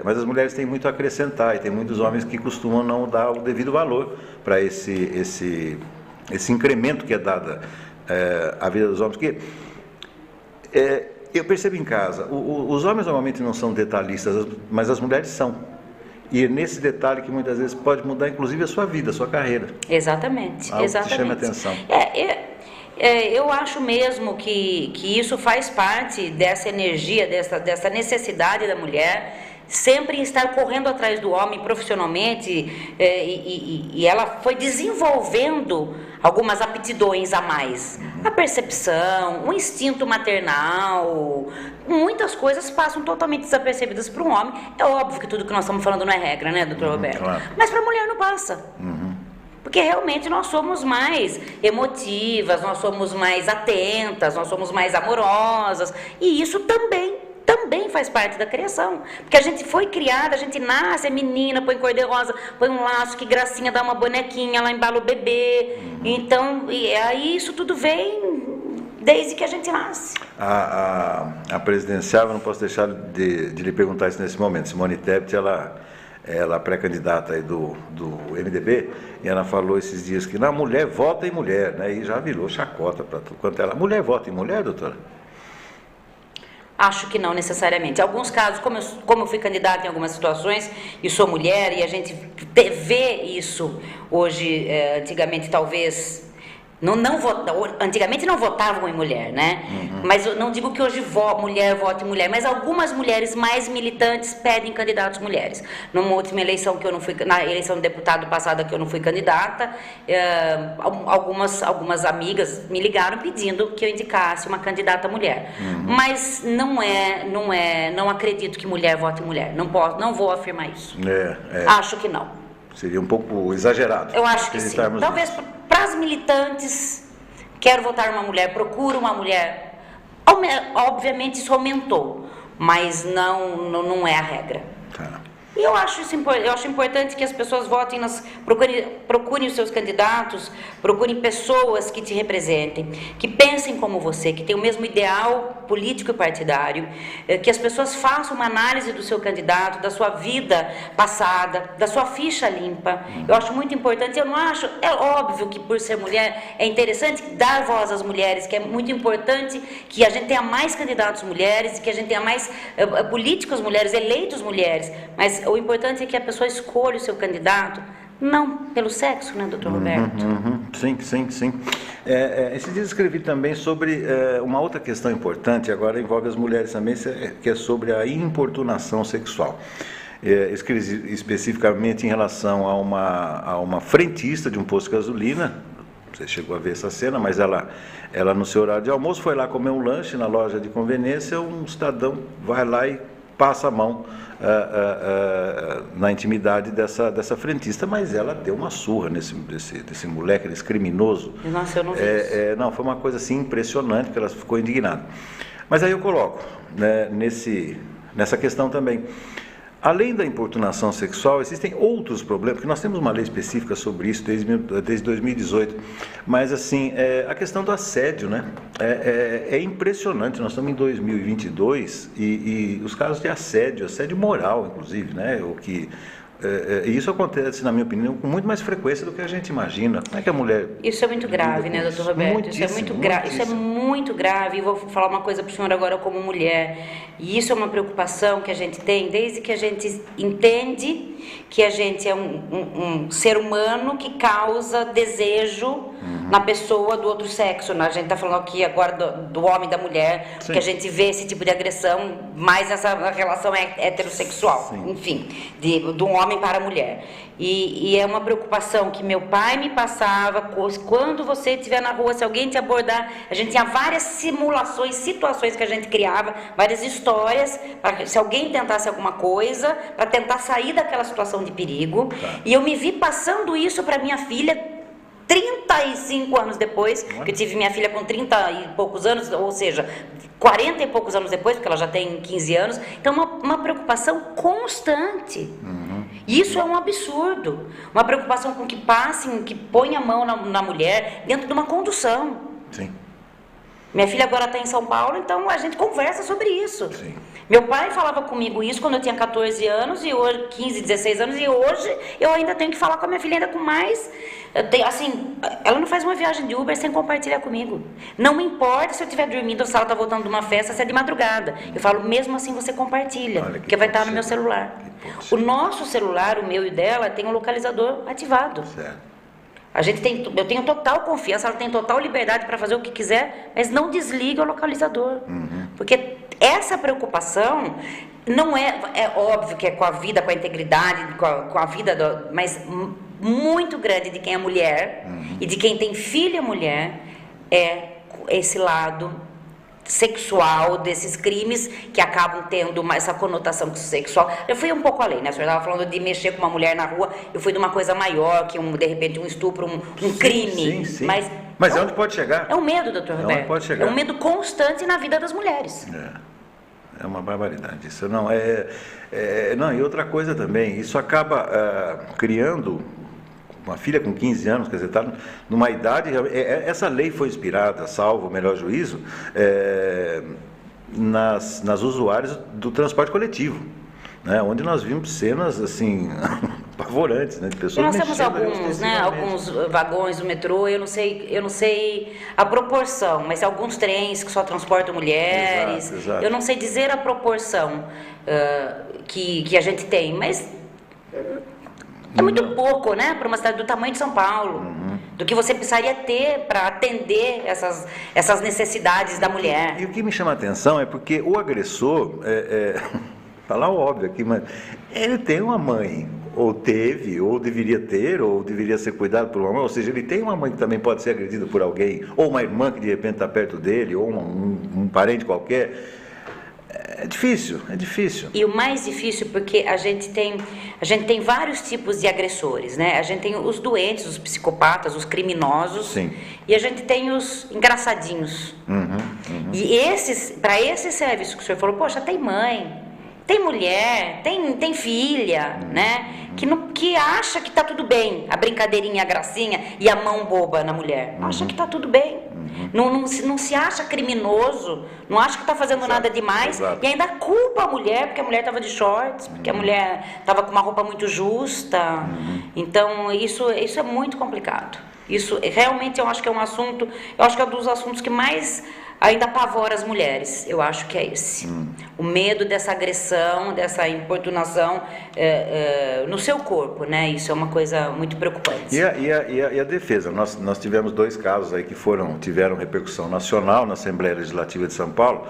Mas as mulheres têm muito a acrescentar e tem muitos homens que costumam não dar o devido valor para esse incremento que é dado à vida dos homens. Porque eu percebo em casa, os homens normalmente não são detalhistas, mas as mulheres são. E é nesse detalhe que muitas vezes pode mudar, inclusive, a sua vida, a sua carreira. Exatamente. Algo que chama atenção. Eu acho mesmo que isso faz parte dessa energia, dessa necessidade da mulher, sempre estar correndo atrás do homem profissionalmente, e ela foi desenvolvendo algumas aptidões a mais. A percepção, o instinto maternal, muitas coisas passam totalmente desapercebidas para um homem. É óbvio que tudo que nós estamos falando não é regra, né, doutor Roberto? Claro. Mas para a mulher não passa. porque realmente nós somos mais emotivas, nós somos mais atentas, nós somos mais amorosas, e isso também faz parte da criação, porque a gente foi criada, a gente nasce, é menina, põe cor de rosa, põe um laço, que gracinha, dá uma bonequinha, ela embala o bebê, então, e aí isso tudo vem desde que a gente nasce. A presidenciável, não posso deixar de lhe perguntar isso nesse momento. Simone Tebet, ela é pré-candidata aí do MDB, e ela falou esses dias que na mulher vota em mulher, né? E já virou chacota para tudo quanto ela. Mulher vota em mulher, doutora? Acho que não necessariamente. Em alguns casos, como eu fui candidata em algumas situações e sou mulher, e a gente vê isso hoje, antigamente talvez... Antigamente não votavam em mulher, né? Mas eu não digo que hoje mulher vota em mulher, mas algumas mulheres mais militantes pedem candidatos mulheres. Numa última eleição que eu não fui, na eleição de deputado passada que eu não fui candidata, algumas amigas me ligaram pedindo que eu indicasse uma candidata mulher. Mas não acredito que mulher vote em mulher. Não vou afirmar isso. Acho que não. Seria um pouco exagerado. Eu acho que sim. Talvez para as militantes, quero votar uma mulher, procuro uma mulher. Obviamente isso aumentou, mas não é a regra. Tá. E eu acho importante que as pessoas votem, procurem os seus candidatos, procurem pessoas que te representem, que pensem como você, que tenham o mesmo ideal político e partidário, que as pessoas façam uma análise do seu candidato, da sua vida passada, da sua ficha limpa. Eu acho muito importante, é óbvio que por ser mulher é interessante dar voz às mulheres, que é muito importante que a gente tenha mais candidatos mulheres, que a gente tenha mais políticos mulheres, eleitos mulheres, mas o importante é que a pessoa escolha o seu candidato, não pelo sexo, né, doutor Roberto? Sim. Esses dias escrevi também sobre uma outra questão importante, agora envolve as mulheres também, que é sobre a importunação sexual. Escrevi especificamente em relação a uma frentista de um posto de gasolina. Você chegou a ver essa cena, mas ela no seu horário de almoço foi lá comer um lanche na loja de conveniência, um cidadão vai lá e passa a mão na intimidade dessa frentista, mas ela deu uma surra desse moleque, desse criminoso. Nossa, eu não vi isso. Não, foi uma coisa assim impressionante, que ela ficou indignada. Mas aí eu coloco, né, nessa questão também. Além da importunação sexual, existem outros problemas, porque nós temos uma lei específica sobre isso desde 2018, mas assim, a questão do assédio, né? É impressionante, nós estamos em 2022 e os casos de assédio moral, inclusive, né? Isso acontece, na minha opinião, com muito mais frequência do que a gente imagina. Como é que a mulher... Isso é muito grave, né, doutor Roberto? Isso é muito grave. E vou falar uma coisa para o senhor agora como mulher. E isso é uma preocupação que a gente tem desde que a gente entende que a gente é um ser humano que causa desejo na pessoa do outro sexo. A gente está falando aqui agora do homem e da mulher, que a gente vê esse tipo de agressão, mais essa relação heterossexual, sim. Enfim, do homem para a mulher. E é uma preocupação que meu pai me passava, quando você estiver na rua, se alguém te abordar, a gente tinha várias simulações, situações que a gente criava, várias histórias, para se alguém tentasse alguma coisa, para tentar sair daquela situação de perigo. Tá. E eu me vi passando isso para minha filha 35 anos depois, que eu tive minha filha com 30 e poucos anos, ou seja, 40 e poucos anos depois, porque ela já tem 15 anos. Então, uma preocupação constante. Isso é um absurdo. Uma preocupação com que passem, que põe a mão na mulher dentro de uma condução. Sim. Minha filha agora está em São Paulo, então a gente conversa sobre isso. Sim. Meu pai falava comigo isso quando eu tinha 14 anos, e hoje, 15, 16 anos, e hoje eu ainda tenho que falar com a minha filha ainda com mais. Assim, ela não faz uma viagem de Uber sem compartilhar comigo. Não me importa se eu estiver dormindo ou se ela está voltando de uma festa, se é de madrugada. Eu falo, mesmo assim você compartilha, porque vai estar no meu celular. O nosso celular, o meu e o dela, tem um localizador ativado. Certo. Eu tenho total confiança, ela tem total liberdade para fazer o que quiser, mas não desliga o localizador. Porque essa preocupação não é óbvio que é com a vida, com a integridade, com a vida, mas muito grande de quem é mulher e de quem tem filha mulher, é esse lado sexual, desses crimes que acabam tendo essa conotação sexual. Eu fui um pouco além, né? A senhora estava falando de mexer com uma mulher na rua, eu fui de uma coisa maior, que de repente um estupro, um crime. Sim. Mas é onde pode chegar. É um medo, doutor Roberto. Onde pode chegar. É um medo constante na vida das mulheres. É uma barbaridade. Isso não não, e outra coisa também, isso acaba criando uma filha com 15 anos, quer dizer, está numa idade... essa lei foi inspirada, salvo o melhor juízo, nas usuárias do transporte coletivo, né, onde nós vimos cenas, assim, apavorantes, né, de pessoas nós temos alguns vagões do metrô, eu não sei a proporção, mas alguns trens que só transportam mulheres, exato. Eu não sei dizer a proporção que a gente tem, mas... É muito pouco, né, para uma cidade do tamanho de São Paulo, do que você precisaria ter para atender essas necessidades da mulher. E o que me chama a atenção é porque o agressor, falar o óbvio aqui, mas ele tem uma mãe, ou teve, ou deveria ter, ou deveria ser cuidado por uma mãe, ou seja, ele tem uma mãe que também pode ser agredida por alguém, ou uma irmã que de repente está perto dele, ou um parente qualquer. É difícil. E o mais difícil porque a gente tem vários tipos de agressores, né? A gente tem os doentes, os psicopatas, os criminosos. Sim. E a gente tem os engraçadinhos. E para esse serviço que o senhor falou, poxa, tem mãe, tem mulher, tem filha, né? Que acha que tá tudo bem, a brincadeirinha, a gracinha e a mão boba na mulher. Acha que tá tudo bem. Não se acha criminoso, não acha que tá fazendo nada demais. E ainda culpa a mulher, porque a mulher tava de shorts, porque a mulher tava com uma roupa muito justa. Então, isso é muito complicado. Isso realmente eu acho que é um assunto, eu acho que é um dos assuntos que mais ainda apavora as mulheres, eu acho que é esse. O medo dessa agressão, dessa importunação no seu corpo, né? Isso é uma coisa muito preocupante. E a defesa? Nós tivemos 2 casos aí que tiveram repercussão nacional na Assembleia Legislativa de São Paulo.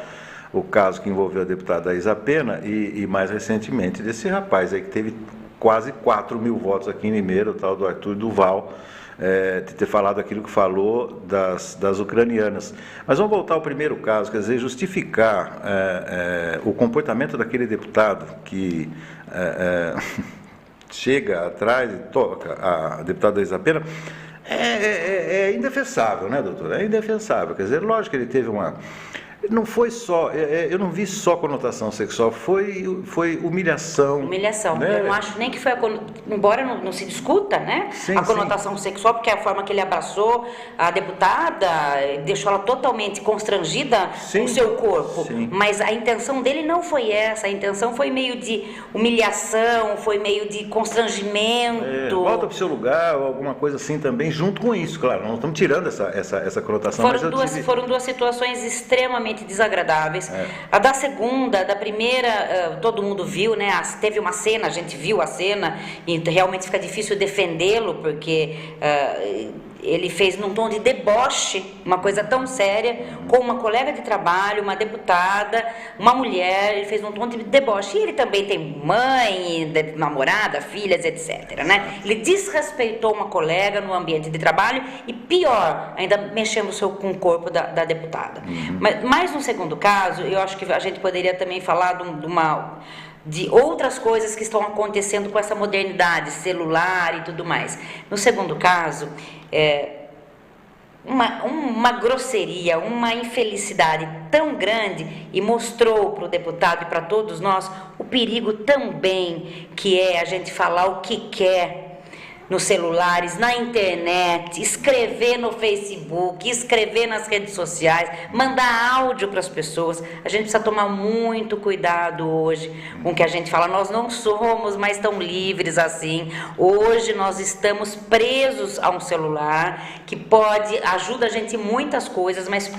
O caso que envolveu a deputada Isa Pena e mais recentemente desse rapaz aí que teve quase 4 mil votos aqui em Limeira, o tal do Arthur Duval, de ter falado aquilo que falou das ucranianas. Mas vamos voltar ao primeiro caso, quer dizer, justificar o comportamento daquele deputado que chega atrás e toca a deputada Isa Pena, é indefensável, né, doutor? É indefensável, quer dizer, lógico que ele teve uma... Não foi só, eu não vi só conotação sexual, foi humilhação. Humilhação, né? Eu não acho nem que foi, embora não se discuta, né, sim, a conotação sexual, porque é a forma que ele abraçou a deputada, deixou ela totalmente constrangida com o seu corpo, mas a intenção dele não foi essa, a intenção foi meio de humilhação, foi meio de constrangimento. Volta para o seu lugar, ou alguma coisa assim também, junto com isso, claro, não estamos tirando essa conotação. Foram duas situações extremamente desagradáveis. A da segunda, da primeira, todo mundo viu, né? Teve uma cena, a gente viu a cena e realmente fica difícil defendê-lo porque ele fez num tom de deboche uma coisa tão séria com uma colega de trabalho, uma deputada, uma mulher, ele fez num tom de deboche. E ele também tem mãe, namorada, filhas, etc, né? Ele desrespeitou uma colega no ambiente de trabalho e pior, ainda mexendo com o corpo da deputada. Mas no segundo caso, eu acho que a gente poderia também falar de outras coisas que estão acontecendo com essa modernidade, celular e tudo mais. No segundo caso, uma grosseria, uma infelicidade tão grande e mostrou para o deputado e para todos nós o perigo também que é a gente falar o que quer nos celulares, na internet, escrever no Facebook, escrever nas redes sociais, mandar áudio para as pessoas. A gente precisa tomar muito cuidado hoje com o que a gente fala. Nós não somos mais tão livres assim. Hoje nós estamos presos a um celular que ajuda a gente em muitas coisas, mas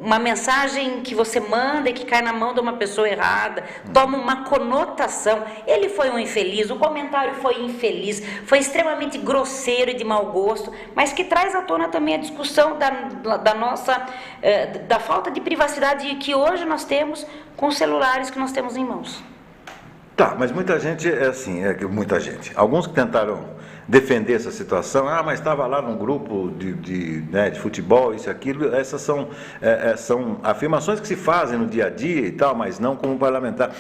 uma mensagem que você manda e que cai na mão de uma pessoa errada, toma uma conotação. Ele foi um infeliz, o comentário foi infeliz, foi extremamente grosseiro e de mau gosto, mas que traz à tona também a discussão da falta de privacidade que hoje nós temos com os celulares que nós temos em mãos. Tá, mas muita gente é assim, muita gente. Alguns que tentaram defender essa situação, mas estava lá num grupo de futebol, isso e aquilo, essas são afirmações que se fazem no dia a dia e tal, mas não como parlamentar.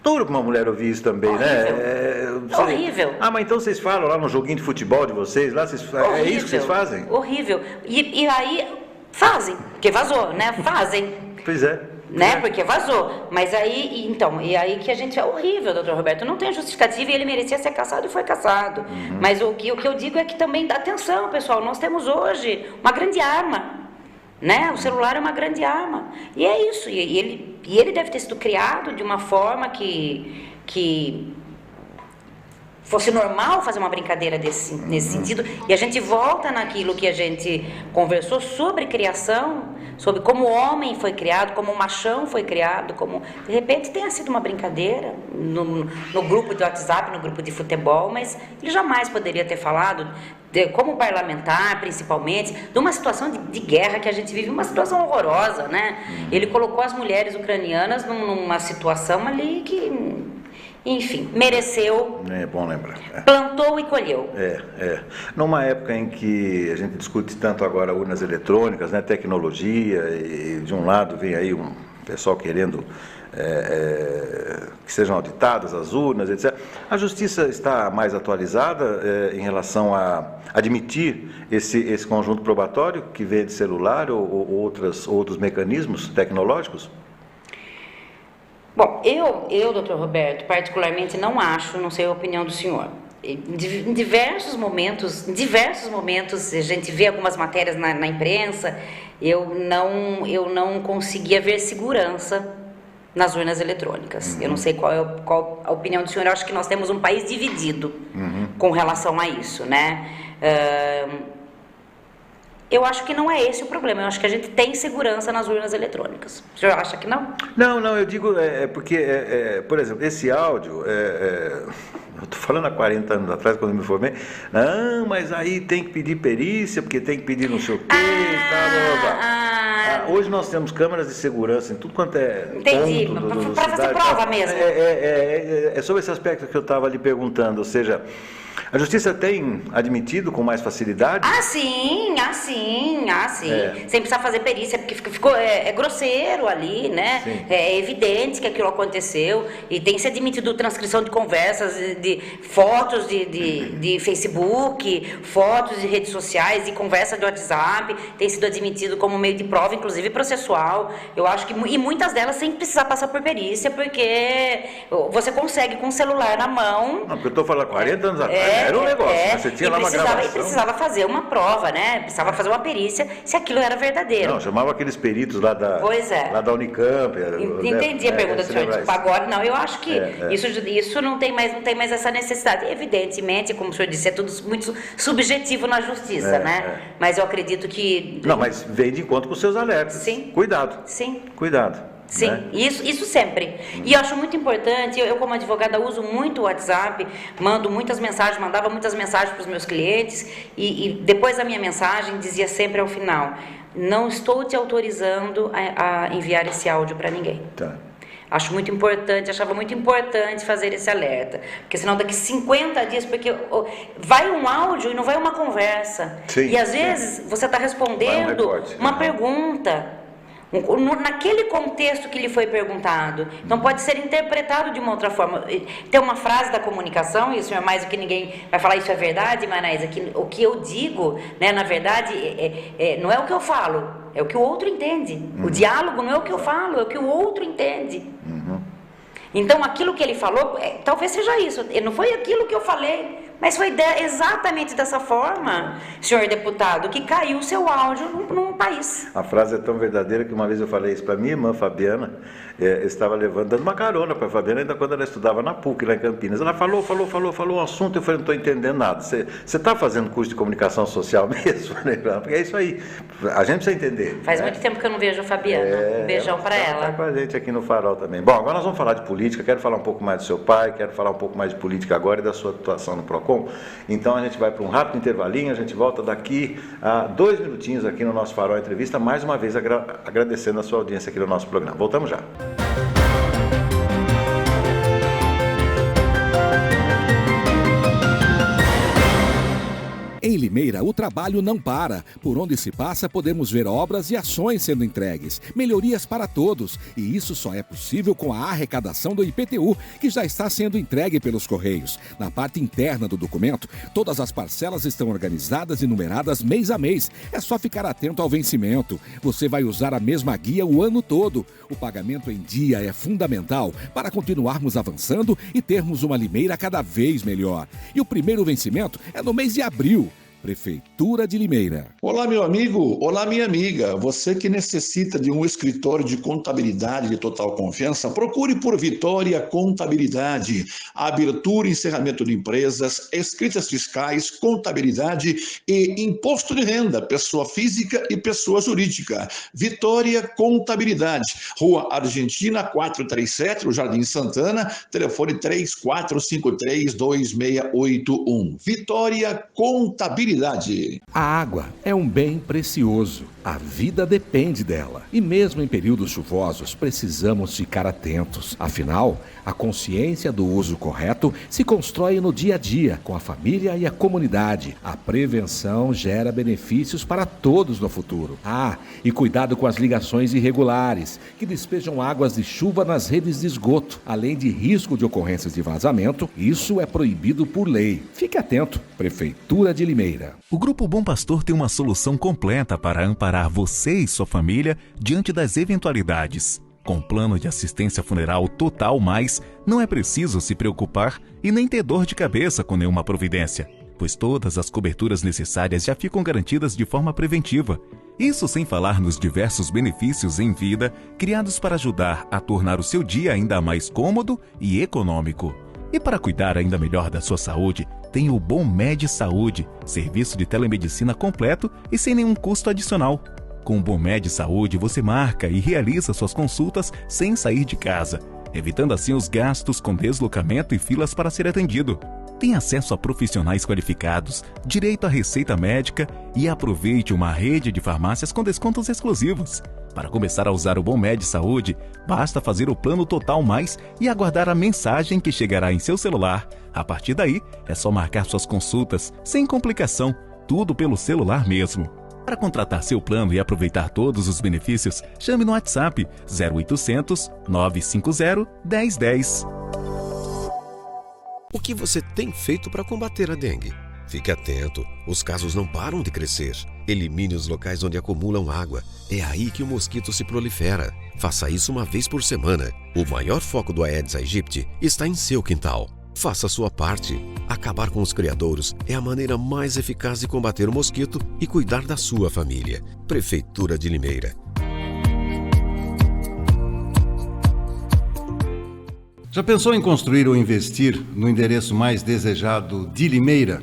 Duro para uma mulher ouvir isso também, horrível. né? Horrível. Mas então vocês falam lá no joguinho de futebol de vocês, lá é isso que vocês fazem? Horrível. E aí fazem, porque vazou, né? Fazem. Pois é. Né? Porque vazou. Mas aí, então, e aí que a gente é horrível, doutor Roberto. Não tem justificativa e ele merecia ser cassado e foi cassado. Mas o que eu digo é que também, atenção, pessoal, nós temos hoje uma grande arma. Né? O celular é uma grande arma. E é isso. E ele deve ter sido criado de uma forma que fosse normal fazer uma brincadeira nesse sentido. E a gente volta naquilo que a gente conversou sobre criação, sobre como o homem foi criado, como o machão foi criado, como de repente tenha sido uma brincadeira no grupo de WhatsApp, no grupo de futebol, mas ele jamais poderia ter falado, como parlamentar principalmente, de uma situação de guerra que a gente vive, uma situação horrorosa, né? Ele colocou as mulheres ucranianas numa situação ali que, enfim, mereceu. É bom lembrar. Plantou e colheu. Numa época em que a gente discute tanto agora urnas eletrônicas, né, tecnologia, e de um lado vem aí um pessoal querendo que sejam auditadas as urnas, etc. A justiça está mais atualizada em relação a admitir esse conjunto probatório que vem de celular ou outros mecanismos tecnológicos? Bom, eu, doutor Roberto, particularmente não acho, não sei a opinião do senhor. Em diversos momentos, a gente vê algumas matérias na imprensa, eu não conseguia ver segurança nas urnas eletrônicas. Eu não sei qual a opinião do senhor, eu acho que nós temos um país dividido com relação a isso, né? Eu acho que não é esse o problema, eu acho que a gente tem segurança nas urnas eletrônicas. O senhor acha que não? Não, eu digo, porque, por exemplo, esse áudio, eu estou falando há 40 anos atrás, quando eu me formei, não, mas aí tem que pedir perícia, porque tem que pedir não sei o quê, hoje nós temos câmeras de segurança em tudo quanto é entendi, para fazer prova mesmo. É sobre esse aspecto que eu estava lhe perguntando, ou seja, a justiça tem admitido com mais facilidade? Sim. Sem precisar fazer perícia, porque ficou grosseiro ali, né? Sim. É evidente que aquilo aconteceu e tem se admitido transcrição de conversas, de fotos de Facebook, fotos de redes sociais, de conversa de WhatsApp, tem sido admitido como meio de prova, inclusive processual. Eu acho que, e muitas delas sem precisar passar por perícia, porque você consegue com o celular na mão. Não, porque eu estou falando 40 anos atrás. Era um negócio, mas você tinha lá uma gravação. E precisava fazer uma prova, né? Precisava fazer uma perícia se aquilo era verdadeiro. Não, chamava aqueles peritos lá da Unicamp. Entendi a pergunta do senhor. Agora, não, eu acho que isso não tem mais essa necessidade. Evidentemente, como o senhor disse, é tudo muito subjetivo na justiça, né? Mas eu acredito que... Não, mas vem de encontro com os seus alertas. Sim. Cuidado. Sim. Cuidado. Sim, né? Isso sempre. E eu acho muito importante, eu como advogada uso muito o WhatsApp, mandava muitas mensagens para os meus clientes e depois da minha mensagem dizia sempre ao final, não estou te autorizando a enviar esse áudio para ninguém. Tá. Achava muito importante fazer esse alerta, porque senão daqui 50 dias, porque vai um áudio e não vai uma conversa. Sim, e às vezes você está respondendo uma pergunta, naquele contexto que lhe foi perguntado. Então pode ser interpretado de uma outra forma. Tem uma frase da comunicação, e o senhor mais do que ninguém vai falar, isso é verdade, Manaísa, que o que eu digo, né, na verdade, não é o que eu falo, é o que o outro entende. O diálogo não é o que eu falo, é o que o outro entende. Então aquilo que ele falou, talvez seja isso, não foi aquilo que eu falei, mas foi exatamente dessa forma, senhor deputado, que caiu o seu áudio num país. A frase é tão verdadeira que uma vez eu falei isso para minha irmã, Fabiana, eu estava dando uma carona para a Fabiana, ainda quando ela estudava na PUC, lá em Campinas. Ela falou um assunto, eu falei, não estou entendendo nada. Você está fazendo curso de comunicação social mesmo? Porque é isso aí, a gente precisa entender. Faz muito tempo que eu não vejo a Fabiana, um beijão para ela. Está com a gente aqui no Farol também. Bom, agora nós vamos falar de política, quero falar um pouco mais do seu pai, quero falar um pouco mais de política agora e da sua atuação no PROCON. Então a gente vai para um rápido intervalinho, a gente volta daqui a 2 minutinhos aqui no nosso Farol Entrevista, mais uma vez agradecendo a sua audiência aqui no nosso programa. Voltamos já. Limeira, o trabalho não para. Por onde se passa, podemos ver obras e ações sendo entregues. Melhorias para todos. E isso só é possível com a arrecadação do IPTU, que já está sendo entregue pelos Correios. Na parte interna do documento, todas as parcelas estão organizadas e numeradas mês a mês. É só ficar atento ao vencimento. Você vai usar a mesma guia o ano todo. O pagamento em dia é fundamental para continuarmos avançando e termos uma Limeira cada vez melhor. E o primeiro vencimento é no mês de abril. Prefeitura de Limeira. Olá, meu amigo. Olá, minha amiga. Você que necessita de um escritório de contabilidade de total confiança, procure por Vitória Contabilidade. Abertura e encerramento de empresas, escritas fiscais, contabilidade e imposto de renda, pessoa física e pessoa jurídica. Vitória Contabilidade. Rua Argentina 437, no Jardim Santana, telefone 3453-2681. Vitória Contabilidade. A água é um bem precioso. A vida depende dela. E mesmo em períodos chuvosos, precisamos ficar atentos. Afinal, a consciência do uso correto se constrói no dia a dia, com a família e a comunidade. A prevenção gera benefícios para todos no futuro. E cuidado com as ligações irregulares, que despejam águas de chuva nas redes de esgoto. Além de risco de ocorrências de vazamento, isso é proibido por lei. Fique atento. Prefeitura de Limeira. O Grupo Bom Pastor tem uma solução completa para amparar você e sua família diante das eventualidades. Com plano de assistência funeral Total Mais, não é preciso se preocupar e nem ter dor de cabeça com nenhuma providência, pois todas as coberturas necessárias já ficam garantidas de forma preventiva. Isso sem falar nos diversos benefícios em vida criados para ajudar a tornar o seu dia ainda mais cômodo e econômico. E para cuidar ainda melhor da sua saúde, tem o Bom Med Saúde, serviço de telemedicina completo e sem nenhum custo adicional. Com o Bom Med Saúde, você marca e realiza suas consultas sem sair de casa, evitando assim os gastos com deslocamento e filas para ser atendido. Tem acesso a profissionais qualificados, direito à receita médica e aproveite uma rede de farmácias com descontos exclusivos. Para começar a usar o Bom Med Saúde, basta fazer o plano Total Mais e aguardar a mensagem que chegará em seu celular. A partir daí, é só marcar suas consultas, sem complicação, tudo pelo celular mesmo. Para contratar seu plano e aproveitar todos os benefícios, chame no WhatsApp 0800 950 1010. O que você tem feito para combater a dengue? Fique atento, os casos não param de crescer. Elimine os locais onde acumulam água. É aí que o mosquito se prolifera. Faça isso uma vez por semana. O maior foco do Aedes aegypti está em seu quintal. Faça a sua parte. Acabar com os criadouros é a maneira mais eficaz de combater o mosquito e cuidar da sua família. Prefeitura de Limeira. Já pensou em construir ou investir no endereço mais desejado de Limeira?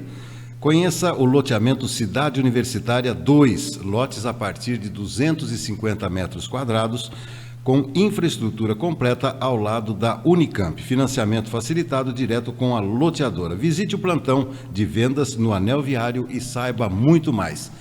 Conheça o loteamento Cidade Universitária 2, lotes a partir de 250 metros quadrados, com infraestrutura completa ao lado da Unicamp. Financiamento facilitado direto com a loteadora. Visite o plantão de vendas no Anel Viário e saiba muito mais.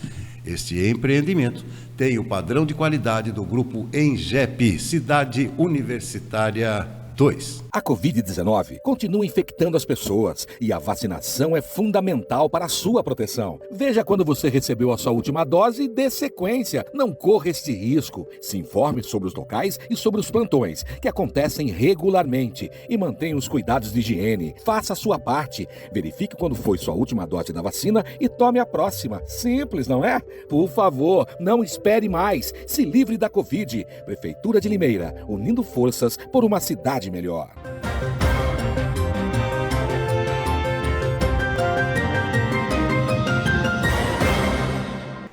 Este empreendimento tem o padrão de qualidade do grupo Engep, Cidade Universitária 2. A Covid-19 continua infectando as pessoas e a vacinação é fundamental para a sua proteção. Veja quando você recebeu a sua última dose e dê sequência. Não corra este risco. Se informe sobre os locais e sobre os plantões, que acontecem regularmente, e mantenha os cuidados de higiene. Faça a sua parte. Verifique quando foi sua última dose da vacina e tome a próxima. Simples, não é? Por favor, não espere mais. Se livre da Covid. Prefeitura de Limeira, unindo forças por uma cidade melhor.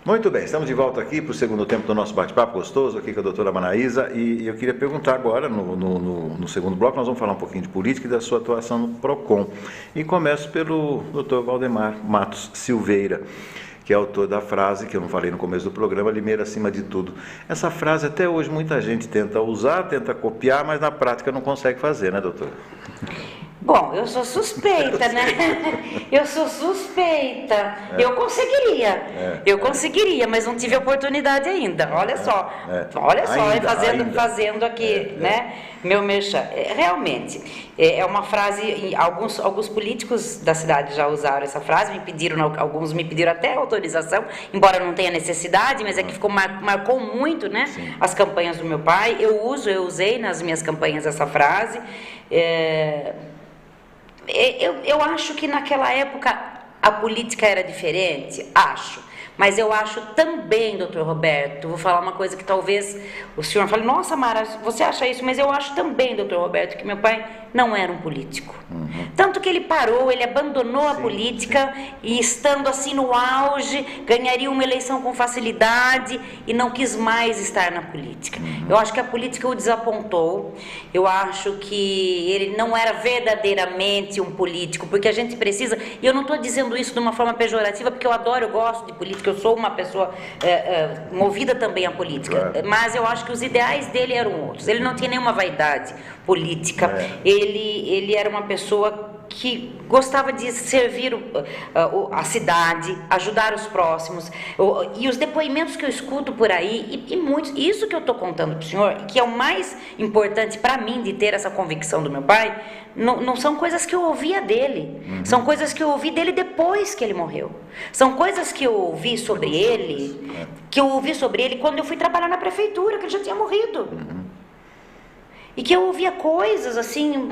Muito bem, estamos de volta aqui para o segundo tempo do nosso bate-papo gostoso aqui com a doutora Manaísa, e eu queria perguntar agora, no segundo bloco, nós vamos falar um pouquinho de política e da sua atuação no PROCON. E começo pelo doutor Valdemar Matos Silveira, que é autor da frase que eu não falei no começo do programa, Limeira acima de tudo. Essa frase até hoje muita gente tenta usar, tenta copiar, mas na prática não consegue fazer, né, doutor? Bom, eu sou suspeita, né? Eu sou suspeita. Eu conseguiria, mas não tive oportunidade ainda. Olha só, fazendo aqui, né? Meu merchan. Realmente, é uma frase, alguns políticos da cidade já usaram essa frase, alguns me pediram até autorização, embora não tenha necessidade, mas é que marcou muito, né? Sim. As campanhas do meu pai. Eu usei nas minhas campanhas essa frase. Eu acho que naquela época a política era diferente, mas eu acho também, doutor Roberto, vou falar uma coisa que talvez o senhor fale, nossa, Mara, você acha isso? Mas eu acho também, doutor Roberto, que meu pai não era um político. Tanto que ele parou, ele abandonou a política e estando assim no auge, ganharia uma eleição com facilidade e não quis mais estar na política. Eu acho que a política o desapontou, eu acho que ele não era verdadeiramente um político, porque a gente precisa, e eu não estou dizendo isso de uma forma pejorativa, porque eu gosto de política, eu sou uma pessoa movida também à política, mas eu acho que os ideais dele eram outros, ele não tinha nenhuma vaidade política, ele era uma pessoa que gostava de servir a cidade, ajudar os próximos, e os depoimentos que eu escuto por aí, e muitos, isso que eu estou contando para o senhor, que é o mais importante para mim de ter essa convicção do meu pai, não são coisas que eu ouvia dele, são coisas que eu ouvi dele depois que ele morreu, são coisas que eu ouvi sobre ele, quando eu fui trabalhar na prefeitura, que ele já tinha morrido, e que eu ouvia coisas assim,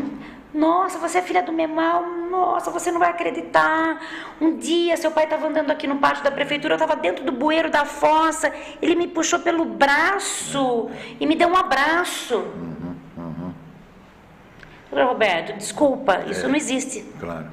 nossa, você é filha do Memal, nossa, você não vai acreditar, um dia seu pai estava andando aqui no pátio da prefeitura, eu estava dentro do bueiro da fossa, ele me puxou pelo braço e me deu um abraço. Roberto, desculpa, isso não existe. Claro.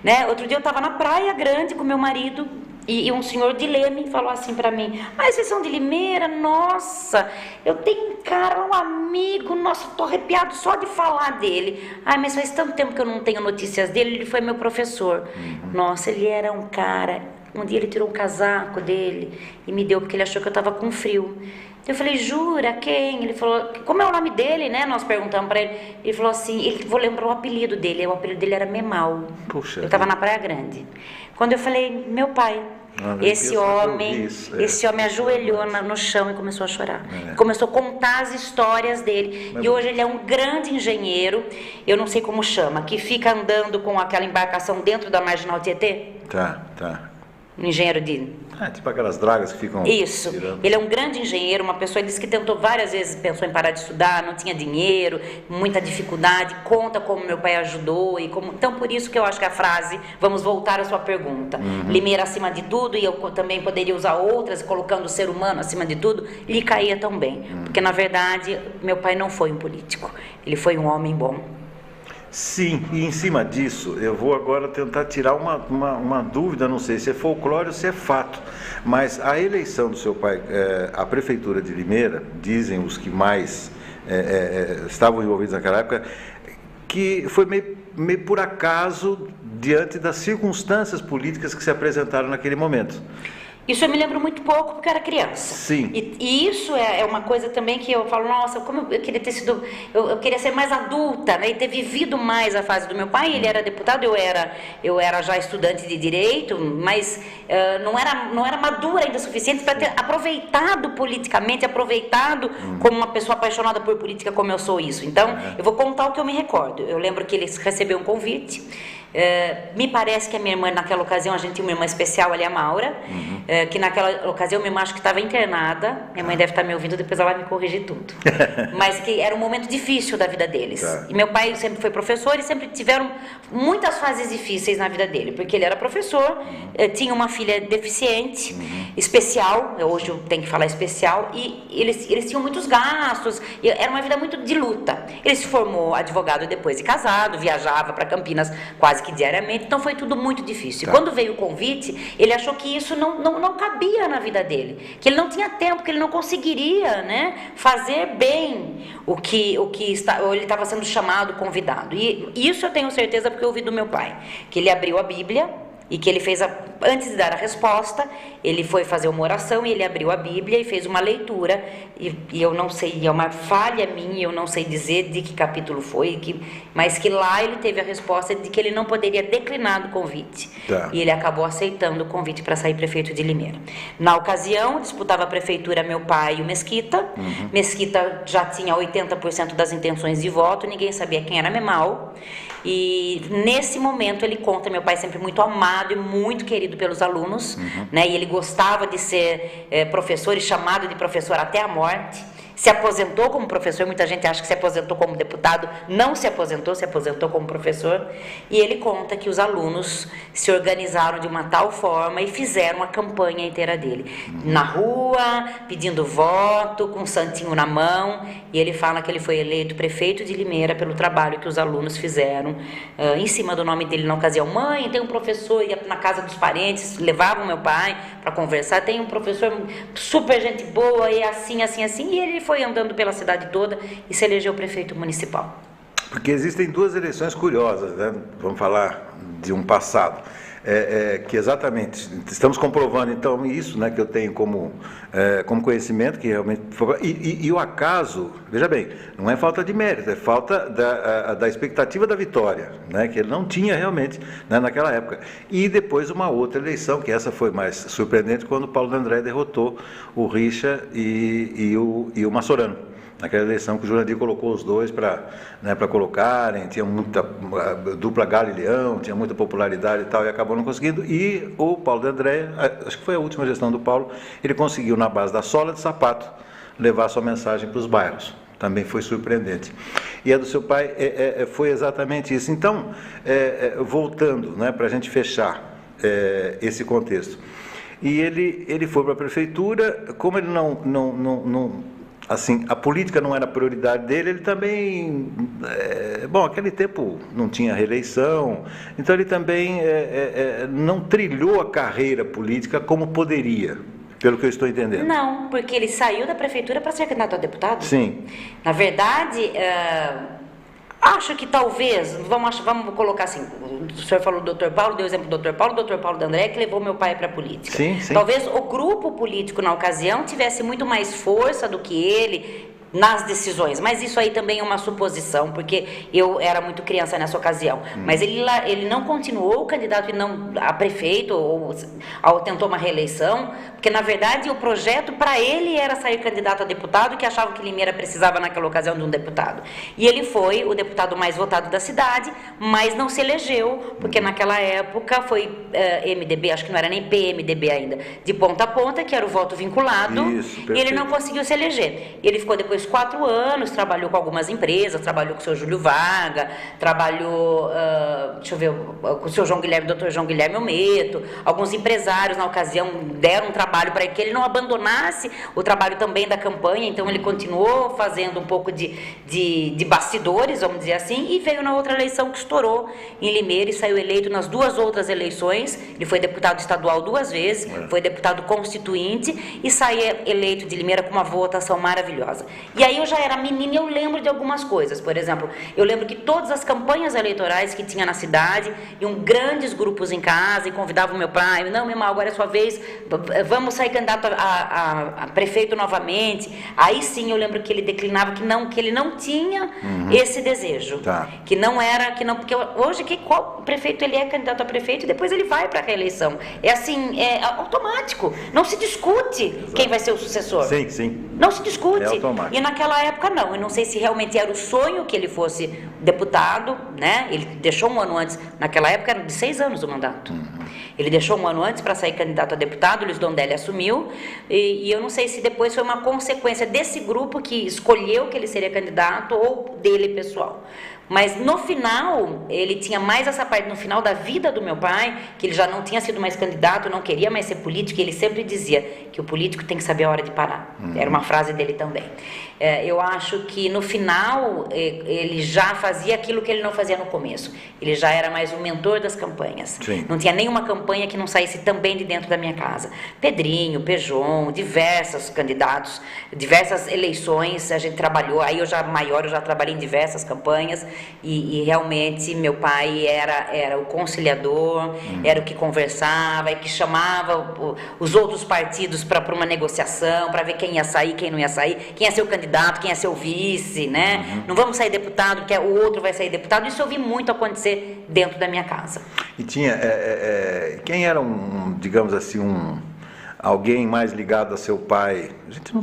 Né? Outro dia eu estava na Praia Grande com meu marido e um senhor de Leme falou assim para mim, vocês são de Limeira? Nossa, eu tenho um cara, um amigo, nossa, tô arrepiado só de falar dele. Mas faz tanto tempo que eu não tenho notícias dele, ele foi meu professor. Nossa, ele era um cara, um dia ele tirou um casaco dele e me deu porque ele achou que eu estava com frio. Eu falei, jura, quem? Ele falou, como é o nome dele, né? Nós perguntamos para ele. Ele falou assim, vou lembrar o apelido dele. O apelido dele era Memal. Puxa. Eu estava na Praia Grande. Quando eu falei, meu pai, esse homem ajoelhou no chão e começou a chorar. Começou a contar as histórias dele. E hoje ele é um grande engenheiro, eu não sei como chama, que fica andando com aquela embarcação dentro da Marginal Tietê. Tá. Um engenheiro de... tipo aquelas dragas que ficam... Isso. Tirando. Ele é um grande engenheiro, uma pessoa, ele disse que tentou várias vezes, pensou em parar de estudar, não tinha dinheiro, muita dificuldade, conta como meu pai ajudou e como... Então, por isso que eu acho que a frase, vamos voltar à sua pergunta, Limeira acima de tudo, e eu também poderia usar outras, colocando o ser humano acima de tudo, lhe caía tão bem. Porque, na verdade, meu pai não foi um político, ele foi um homem bom. Sim, e em cima disso, eu vou agora tentar tirar uma dúvida, não sei se é folclore ou se é fato, mas a eleição do seu pai, a prefeitura de Limeira, dizem os que mais estavam envolvidos naquela época, que foi meio por acaso diante das circunstâncias políticas que se apresentaram naquele momento. Isso eu me lembro muito pouco, porque eu era criança. Sim. E isso é uma coisa também que eu falo, nossa, como eu queria ter sido... Eu queria ser mais adulta, né? E ter vivido mais a fase do meu pai. Ele era deputado, eu era já estudante de Direito, mas não era madura ainda o suficiente para ter aproveitado politicamente, como uma pessoa apaixonada por política como eu sou isso. Então, eu vou contar o que eu me recordo. Eu lembro que ele recebeu um convite... me parece que a minha irmã, naquela ocasião, a gente tinha uma irmã especial ali, a Maura, que naquela ocasião minha irmã acho que estava internada, minha mãe deve estar me ouvindo, depois ela vai me corrigir tudo, mas que era um momento difícil da vida deles, e meu pai sempre foi professor e sempre tiveram muitas fases difíceis na vida dele, porque ele era professor, tinha uma filha deficiente, especial, hoje eu tenho que falar especial, e eles tinham muitos gastos, e era uma vida muito de luta. Ele se formou advogado depois de casado, viajava para Campinas quase que diariamente, então foi tudo muito difícil. Quando veio o convite, ele achou que isso não cabia na vida dele, que ele não tinha tempo, que ele não conseguiria, né, fazer bem ele estava sendo chamado, convidado. E isso eu tenho certeza porque eu ouvi do meu pai, que ele abriu a Bíblia, e que ele fez, antes de dar a resposta, ele foi fazer uma oração e ele abriu a Bíblia e fez uma leitura, e eu não sei, é uma falha minha, eu não sei dizer de que capítulo foi, mas que lá ele teve a resposta de que ele não poderia declinar do convite. Tá. E ele acabou aceitando o convite para sair prefeito de Limeira. Na ocasião, disputava a prefeitura meu pai e o Mesquita. Mesquita já tinha 80% das intenções de voto, ninguém sabia quem era Memal. E nesse momento ele conta, meu pai sempre muito amado e muito querido pelos alunos, né? E ele gostava de ser professor e chamado de professor até a morte. Se aposentou como professor, muita gente acha que se aposentou como deputado, não se aposentou como professor. E ele conta que os alunos se organizaram de uma tal forma e fizeram a campanha inteira dele. Na rua, pedindo voto, com um santinho na mão. E ele fala que ele foi eleito prefeito de Limeira pelo trabalho que os alunos fizeram. Em cima do nome dele na ocasião, mãe, tem um professor, ia na casa dos parentes, levavam meu pai para conversar, tem um professor super gente boa, e assim, assim, assim. E ele foi andando pela cidade toda e se elegeu prefeito municipal. Porque existem duas eleições curiosas, né? Vamos falar de um passado, que exatamente, estamos comprovando então isso, né, que eu tenho como conhecimento, que realmente foi, e o acaso, veja bem, não é falta de mérito, é falta da expectativa da vitória, né, que ele não tinha realmente, né, naquela época. E depois uma outra eleição, que essa foi mais surpreendente, quando o Paulo D'André derrotou o Richa e o Massorano. Naquela eleição que o Jurandir colocou os dois para colocarem, tinha muita dupla Galo e Leão, tinha muita popularidade e tal, e acabou não conseguindo. E o Paulo D'André, acho que foi a última gestão do Paulo, ele conseguiu, na base da sola de sapato, levar sua mensagem para os bairros. Também foi surpreendente. E a do seu pai foi exatamente isso. Então, voltando, né, para a gente fechar esse contexto. E ele foi para a prefeitura, como ele não assim, a política não era a prioridade dele, ele também, aquele tempo não tinha reeleição, então ele também não trilhou a carreira política como poderia, pelo que eu estou entendendo. Não, porque ele saiu da prefeitura para ser candidato a deputado. Sim. Na verdade, acho que talvez, vamos colocar assim, o senhor falou do Dr. Paulo, deu o exemplo do Dr. Paulo D'André, que levou meu pai para a política. Sim, sim. Talvez o grupo político na ocasião tivesse muito mais força do que ele nas decisões, mas isso aí também é uma suposição, porque eu era muito criança nessa ocasião. Mas ele não continuou candidato a prefeito ou tentou uma reeleição, porque na verdade o projeto para ele era sair candidato a deputado, que achava que Limeira precisava naquela ocasião de um deputado. E ele foi o deputado mais votado da cidade, mas não se elegeu, porque naquela época foi MDB, acho que não era nem PMDB ainda, de ponta a ponta, que era o voto vinculado. Isso, e ele não conseguiu se eleger. Ele ficou depois 4 anos, trabalhou com algumas empresas, trabalhou com o seu Júlio Varga, trabalhou, com o seu João Guilherme, Dr. João Guilherme Ometo, alguns empresários na ocasião deram um trabalho para que ele não abandonasse o trabalho também da campanha, então ele continuou fazendo um pouco de bastidores, vamos dizer assim, e veio na outra eleição que estourou em Limeira e saiu eleito nas 2 outras eleições. Ele foi deputado estadual 2 vezes, foi deputado constituinte e saiu eleito de Limeira com uma votação maravilhosa. E aí eu já era menina e eu lembro de algumas coisas. Por exemplo, eu lembro que todas as campanhas eleitorais que tinha na cidade, iam grandes grupos em casa e convidavam o meu pai, não, meu irmão, agora é sua vez, vamos sair candidato a prefeito novamente. Aí sim eu lembro que ele declinava, que ele não tinha esse desejo. Tá. Que não era, porque hoje qual prefeito ele é candidato a prefeito e depois ele vai para a reeleição. É assim, é automático. Não se discute quem vai ser o sucessor. Sim, sim. Não se discute. É automático. E naquela época não, eu não sei se realmente era o sonho que ele fosse deputado, né? Ele deixou 1 ano antes, naquela época era de 6 anos o mandato. Ele deixou 1 ano antes para sair candidato a deputado, Luiz Dondelli assumiu, e eu não sei se depois foi uma consequência desse grupo que escolheu que ele seria candidato ou dele pessoal. Mas no final, ele tinha mais essa parte, no final da vida do meu pai, que ele já não tinha sido mais candidato, não queria mais ser político, e ele sempre dizia que o político tem que saber a hora de parar. Era uma frase dele também. Eu acho que no final ele já fazia aquilo que ele não fazia no começo. Ele já era mais o mentor das campanhas. Sim. Não tinha nenhuma campanha que não saísse também de dentro da minha casa. Pedrinho, Pejon, diversos candidatos, diversas eleições a gente trabalhou. Aí eu já trabalhei em diversas campanhas e realmente meu pai era o conciliador, era o que conversava e que chamava os outros partidos para uma negociação, para ver quem ia sair, quem não ia sair, quem ia ser o candidato, quem ia ser o vice, né? Não vamos sair deputado, porque o outro vai sair deputado. Isso eu vi muito acontecer dentro da minha casa. E tinha, quem era digamos assim, alguém mais ligado a seu pai?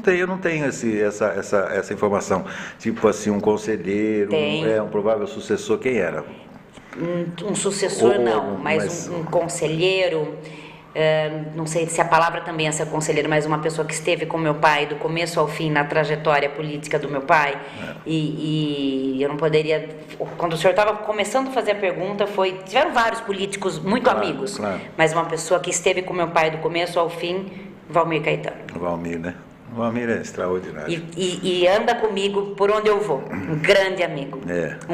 Eu não tenho essa informação. Tipo assim, um conselheiro, um provável sucessor, quem era? Um sucessor mas um conselheiro. Não sei se a palavra também é ser conselheiro, mas uma pessoa que esteve com meu pai do começo ao fim na trajetória política do meu pai. E eu não poderia... Quando o senhor estava começando a fazer a pergunta, tiveram vários políticos muito amigos, mas uma pessoa que esteve com meu pai do começo ao fim, Valmir Caetano. Valmir, né? O Valmir é extraordinário. E anda comigo por onde eu vou. Um grande amigo.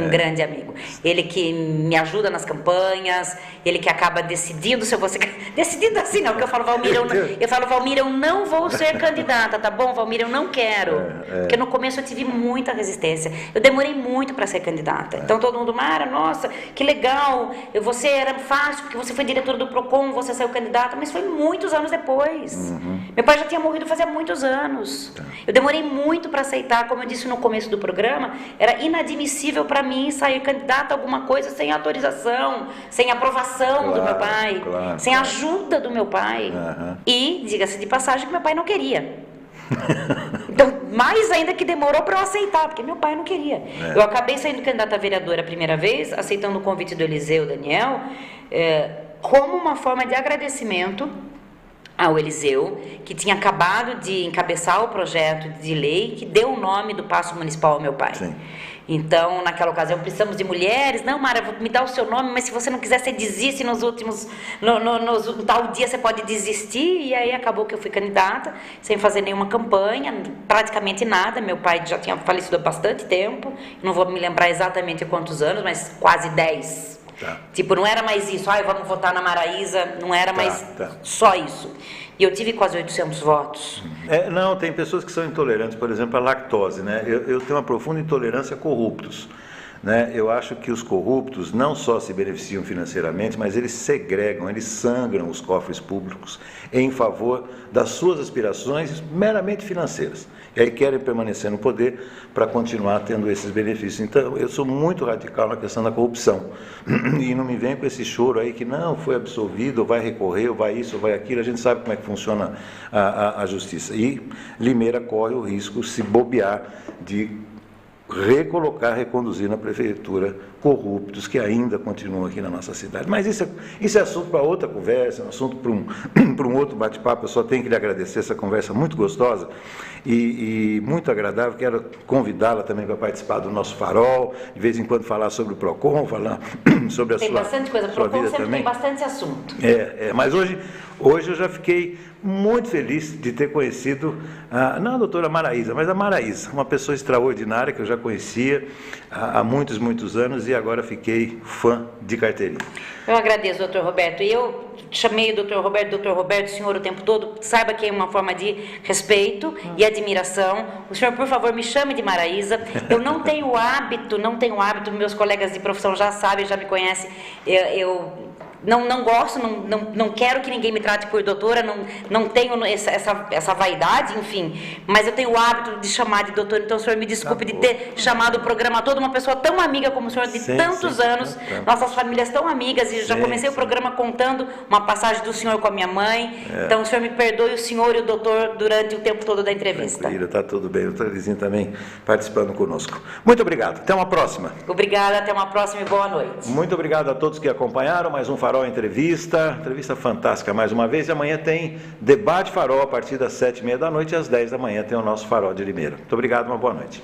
Grande amigo. Ele que me ajuda nas campanhas, ele que acaba decidindo se eu vou ser... Decidindo assim, não, porque eu falo, Valmir, eu não vou ser candidata, tá bom, Valmir, eu não quero. Porque no começo eu tive muita resistência. Eu demorei muito para ser candidata. Então todo mundo, Mara, nossa, que legal. Você era fácil, porque você foi diretora do PROCON, você saiu candidata, mas foi muitos anos depois. Meu pai já tinha morrido fazia muitos anos. Eu demorei muito para aceitar, como eu disse no começo do programa, era inadmissível para mim sair candidata a alguma coisa sem autorização, sem aprovação do meu pai, sem ajuda do meu pai. E, diga-se de passagem, que meu pai não queria. Então, mais ainda que demorou para eu aceitar, porque meu pai não queria. Eu acabei saindo candidata a vereadora a primeira vez, aceitando o convite do Eliseu Daniel, como uma forma de agradecimento ao Eliseu, que tinha acabado de encabeçar o projeto de lei que deu o nome do Paço Municipal ao meu pai. Sim. Então, naquela ocasião, precisamos de mulheres. Não, Mara, me dá o seu nome, mas se você não quiser, você desiste nos últimos... No tal dia você pode desistir. E aí acabou que eu fui candidata, sem fazer nenhuma campanha, praticamente nada. Meu pai já tinha falecido há bastante tempo. Não vou me lembrar exatamente quantos anos, mas quase 10. Tipo, não era mais isso, vamos votar na Maraísa, não era mais só isso. E eu tive quase 800 votos. Não, tem pessoas que são intolerantes, por exemplo, à lactose, né? Eu tenho uma profunda intolerância a corruptos. Né? Eu acho que os corruptos não só se beneficiam financeiramente, mas eles segregam, eles sangram os cofres públicos em favor das suas aspirações meramente financeiras. E aí querem permanecer no poder para continuar tendo esses benefícios. Então, eu sou muito radical na questão da corrupção. E não me vem com esse choro aí que não foi absolvido, ou vai recorrer, ou vai isso, ou vai aquilo. A gente sabe como é que funciona a justiça. E Limeira corre o risco, se bobear, de reconduzir na prefeitura corruptos que ainda continuam aqui na nossa cidade. Mas isso é assunto para outra conversa, assunto para um outro bate-papo. Eu só tenho que lhe agradecer essa conversa muito gostosa e muito agradável. Quero convidá-la também para participar do nosso farol, de vez em quando falar sobre o PROCON, falar sobre a tem sua bastante coisa, sua PROCON vida sempre também. Tem bastante assunto. Mas hoje eu já fiquei muito feliz de ter conhecido, não a doutora Maraísa, mas a Maraísa, uma pessoa extraordinária que eu já conhecia há muitos, muitos anos e agora fiquei fã de carteirinha. Eu agradeço, doutor Roberto. E eu chamei o doutor Roberto, o senhor o tempo todo, saiba que é uma forma de respeito e admiração. O senhor, por favor, me chame de Maraísa. Eu não tenho hábito, meus colegas de profissão já sabem, já me conhecem, eu não gosto, não quero que ninguém me trate por doutora, não tenho essa vaidade, enfim, mas eu tenho o hábito de chamar de doutor, então o senhor me desculpe de ter chamado o programa todo, uma pessoa tão amiga como o senhor, de tantos anos, nossas famílias tão amigas, e já comecei o programa contando uma passagem do senhor com a minha mãe, então o senhor me perdoe, o senhor e o doutor, durante o tempo todo da entrevista. Tranquilo, tá tudo bem, o doutor Lizinho também participando conosco. Muito obrigado, até uma próxima. Obrigada, até uma próxima e boa noite. Muito obrigado a todos que acompanharam, mais um Farol Entrevista fantástica mais uma vez, e amanhã tem Debate Farol a partir das 7h30 da noite e às 10 da manhã tem o nosso Farol de Limeira. Muito obrigado, uma boa noite.